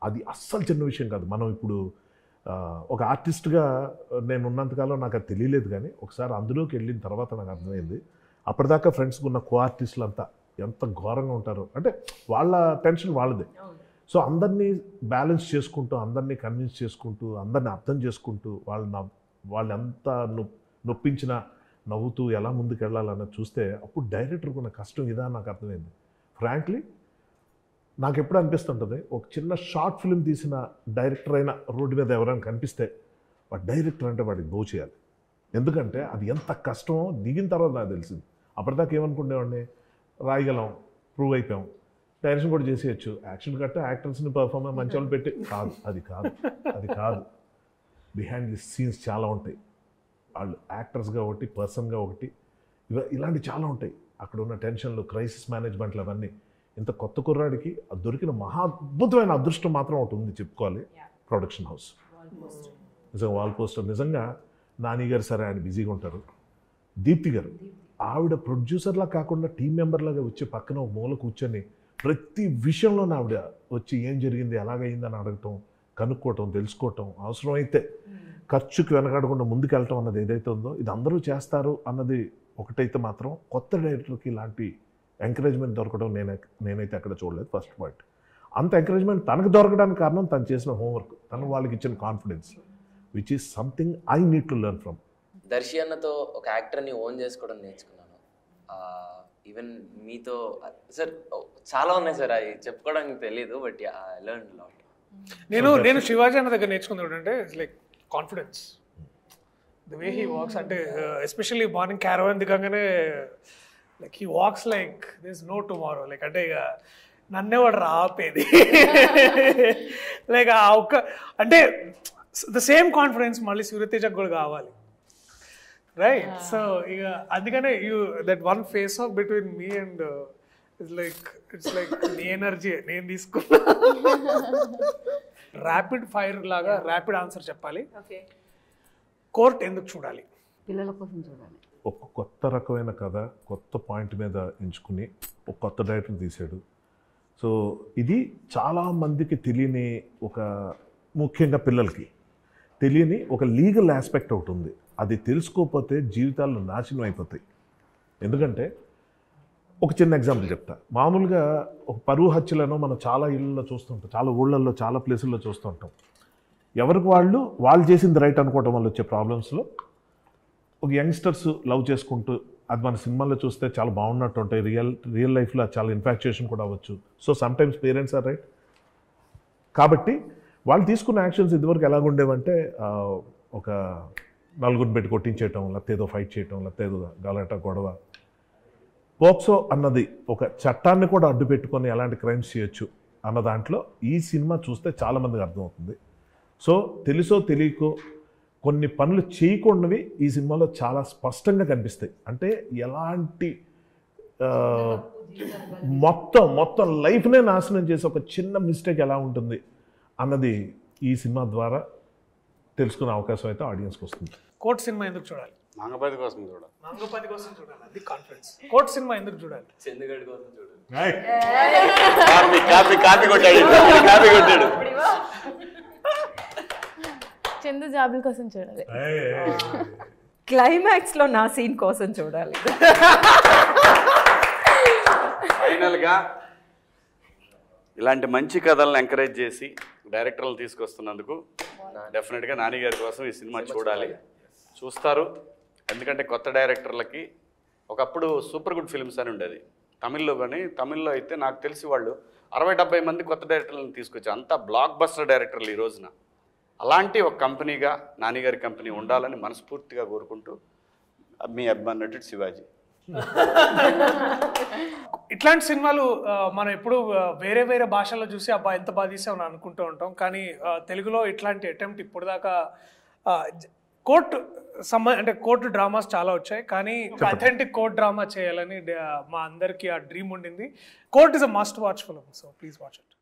అది అస్సలు చిన్న విషయం కాదు. మనం ఇప్పుడు ఒక ఆర్టిస్ట్గా నేను ఉన్నంతకాలం నాకు అది తెలియలేదు, కానీ ఒకసారి అందులోకి వెళ్ళిన తర్వాత నాకు అర్థమైంది. అప్పటిదాకా ఫ్రెండ్స్కి ఉన్న కో ఆర్టిస్టులు అంతా ఎంత ఘోరంగా ఉంటారో. అంటే వాళ్ళ టెన్షన్ వాళ్ళదే. సో అందరినీ బ్యాలెన్స్ చేసుకుంటూ, అందరినీ కన్విన్స్ చేసుకుంటూ, అందరినీ అర్థం చేసుకుంటూ వాళ్ళు ఎంత నొప్పించినా నవ్వుతూ ఎలా ముందుకు వెళ్ళాలన్నది చూస్తే అప్పుడు డైరెక్టర్కి ఉన్న కష్టం ఇదా నాకు అర్థమైంది. ఫ్రాంక్లీ నాకు ఎప్పుడు అనిపిస్తుంటుంది, ఒక చిన్న షార్ట్ ఫిల్మ్ తీసిన డైరెక్టర్ అయినా రోడ్డు మీద ఎవరైనా కనిపిస్తే వాడు డైరెక్టర్ అంటే వాడికి గో చేయాలి. ఎందుకంటే అది ఎంత కష్టమో దిగిన తర్వాత నాకు తెలిసింది. అప్పటిదాకా ఏమనుకునేవాడిని, రాయగలం, ప్రూవ్ అయిపోయాం, డైరెక్షన్ కూడా చేసేయచ్చు, యాక్షన్ కట్ట యాక్టర్స్ని పర్ఫార్మెన్స్ మంచి వాళ్ళు పెట్టి కాదు. అది కాదు. బిహైండ్ ది సీన్స్ చాలా ఉంటాయి. వాళ్ళు యాక్టర్స్గా ఒకటి, పర్సన్గా ఒకటి, ఇలాంటివి చాలా ఉంటాయి. అక్కడ ఉన్న టెన్షన్లు, క్రైసిస్ మేనేజ్మెంట్లు, అవన్నీ. ఇంత కొత్త కుర్రాడికి అది దొరికిన మహా అద్భుతమైన అదృష్టం మాత్రం ఒకటి ఉంది చెప్పుకోవాలి, ప్రొడక్షన్ హౌస్. నిజంగా వాల్ పోస్టర్. నిజంగా నాని గారు సరే ఆయన బిజీగా ఉంటారు, దీప్తి గారు ఆవిడ ప్రొడ్యూసర్లా కాకుండా టీం మెంబర్లాగా వచ్చి పక్కన ఒక మూల కూర్చొని ప్రతి విషయంలో ఆవిడ వచ్చి ఏం జరిగింది ఎలాగైందని అడగటం, కనుక్కోవటం, తెలుసుకోవటం, అవసరమైతే ఖర్చుకు వెనకాడకుండా ముందుకు వెళ్ళటం అన్నది ఏదైతే ఉందో ఇది అందరూ చేస్తారు అన్నది ఒకటైతే మాత్రం కొత్త డైరెక్టర్కి ఇలాంటి ఎంకరేజ్మెంట్ దొరకడం నేనైతే అక్కడ చూడలేదు. First point. అంత ఎంకరేజ్మెంట్ తనకు దొరకడానికి కారణం తను చేసిన హోంవర్క్, తను వాళ్ళకి ఇచ్చిన confidence, which is something I need to learn from. Darshi అన్నతో ఒక యాక్టర్ని ఓన్ చేసుకోవడం నేర్చుకున్నాను. ఈవెన్ మీతో సార్ చాలా ఉన్నాయి సార్, అవి చెప్పుకోవడానికి తెలియదు, బట్ ఐ లెర్న్ లాట్. నేను శివాజీ అన్న దగ్గర నేర్చుకుంది ఏంటంటే it's like confidence, the way he walks. అంటే ఎస్పెషల్లీ మార్నింగ్ క్యారవాన్ దిగంగానే like he walks like there is no tomorrow. Like అంటే ఇక నన్నే వాడు రాపేది లైక్ ఆ ఒక్క అంటే ద సేమ్ కాన్ఫిడెన్స్ మళ్ళీ సూర్యతేజకు కూడా కావాలి, రైట్? సో ఇక అందుకనే that one face of between me and it's like నీ ఎనర్జీ నేను తీసుకున్నా. ర్యాపిడ్ ఫైర్ లాగా ర్యాపిడ్ ఆన్సర్ చెప్పాలి. కోర్ట్ ఎందుకు చూడాలి? పిల్లల కోసం చూడాలి. ఒక కొత్త రకమైన కథ కొత్త పాయింట్ మీద ఎంచుకుని ఒక కొత్త డైరెక్టర్ తీశాడు. సో ఇది చాలామందికి తెలియని, ఒక ముఖ్యంగా పిల్లలకి తెలియని ఒక లీగల్ ఆస్పెక్ట్ ఒకటి ఉంది. అది తెలుసుకోకపోతే జీవితాలు నాశనం అయిపోతాయి. ఎందుకంటే ఒక చిన్న ఎగ్జాంపుల్ చెప్తా. మామూలుగా ఒక పరువు హత్యలను మనం చాలా ఇళ్ళల్లో చూస్తుంటాం, చాలా ఊళ్ళల్లో, చాలా ప్లేసుల్లో చూస్తుంటాం. ఎవరికి వాళ్ళు చేసింది రైట్ అనుకోవటం వల్ల వచ్చే ప్రాబ్లమ్స్లో ఒక యంగ్స్టర్స్ లవ్ చేసుకుంటూ, అది మన సినిమాల్లో చూస్తే చాలా బాగున్నట్టు ఉంటాయి, రియల్ లైఫ్లో చాలా ఇన్ఫాక్చుయేషన్ కూడా అవ్వచ్చు. So sometimes parents are right. కాబట్టి వాళ్ళు తీసుకున్న యాక్షన్స్ ఇదివరకు ఎలాగుండేవంటే ఒక నలుగురిని పెట్టి కొట్టించేయటం, లేకపోతే ఏదో ఫైట్ చేయటం, లేకపోతే ఏదో గలాట గొడవ. పోక్సో అన్నది ఒక చట్టాన్ని కూడా అడ్డు పెట్టుకొని ఎలాంటి క్రైమ్స్ చేయొచ్చు అన్న దాంట్లో ఈ సినిమా చూస్తే చాలామందికి అర్థమవుతుంది. సో తెలుసో తెలియకో కొన్ని పనులు చేయకుండావి ఈ సినిమాలో చాలా స్పష్టంగా కనిపిస్తాయి. అంటే ఎలాంటి మొత్తం లైఫ్నే నాశనం చేసే ఒక చిన్న మిస్టేక్ ఎలా ఉంటుంది అన్నది ఈ సినిమా ద్వారా తెలుసుకునే అవకాశం అయితే ఆడియన్స్కి వస్తుంది. కోర్ట్ సినిమా ఎందుకు చూడాలి? మంగపతి కోసం చూడాలి. మంగపతి కోసం చూడాలి, అది కాన్ఫిడెన్స్. కోర్ట్ సినిమా ఎందుకు చూడాలి? చందుగడి కోసం చూడాలి. కాపీ కొట్టాడు. చందు జాబుల కోసం చూడాలి. క్లైమాక్స్లో నా సీన్ కోసం చూడాలి. ఫైనల్గా ఇలాంటి మంచి కథలను ఎంకరేజ్ చేసి డైరెక్టర్లు తీసుకొస్తున్నందుకు డెఫినెట్గా నాని గారి కోసం ఈ సినిమా చూడాలి, చూస్తారు. ఎందుకంటే కొత్త డైరెక్టర్లకి ఒకప్పుడు సూపర్ గుడ్ ఫిల్మ్స్ అని ఉండేది తమిళ్లో, కానీ తమిళ్లో అయితే నాకు తెలిసి వాళ్ళు 60-70 మంది కొత్త డైరెక్టర్లను తీసుకొచ్చారు. అంతా బ్లాక్ బస్టర్ డైరెక్టర్లు ఈ రోజున. అలాంటి ఒక కంపెనీగా నానిగారి కంపెనీ ఉండాలని మనస్ఫూర్తిగా కోరుకుంటూ మీ అభిమాన నటుడు శివాజీ. ఇట్లాంటి సినిమాలు మనం ఎప్పుడు వేరే వేరే భాషల్లో చూసి అబ్బా ఎంత బాగా తీసామని అనుకుంటూ ఉంటాం, కానీ తెలుగులో ఇట్లాంటి అటెంప్ట్ ఇప్పుడు దాకా కోర్టు డ్రామాస్ చాలా వచ్చాయి, కానీ అథెంటిక్ కోర్ట్ డ్రామా చేయాలని మా అందరికీ ఆ డ్రీమ్ ఉండింది. Court is a must watch film, so please watch it.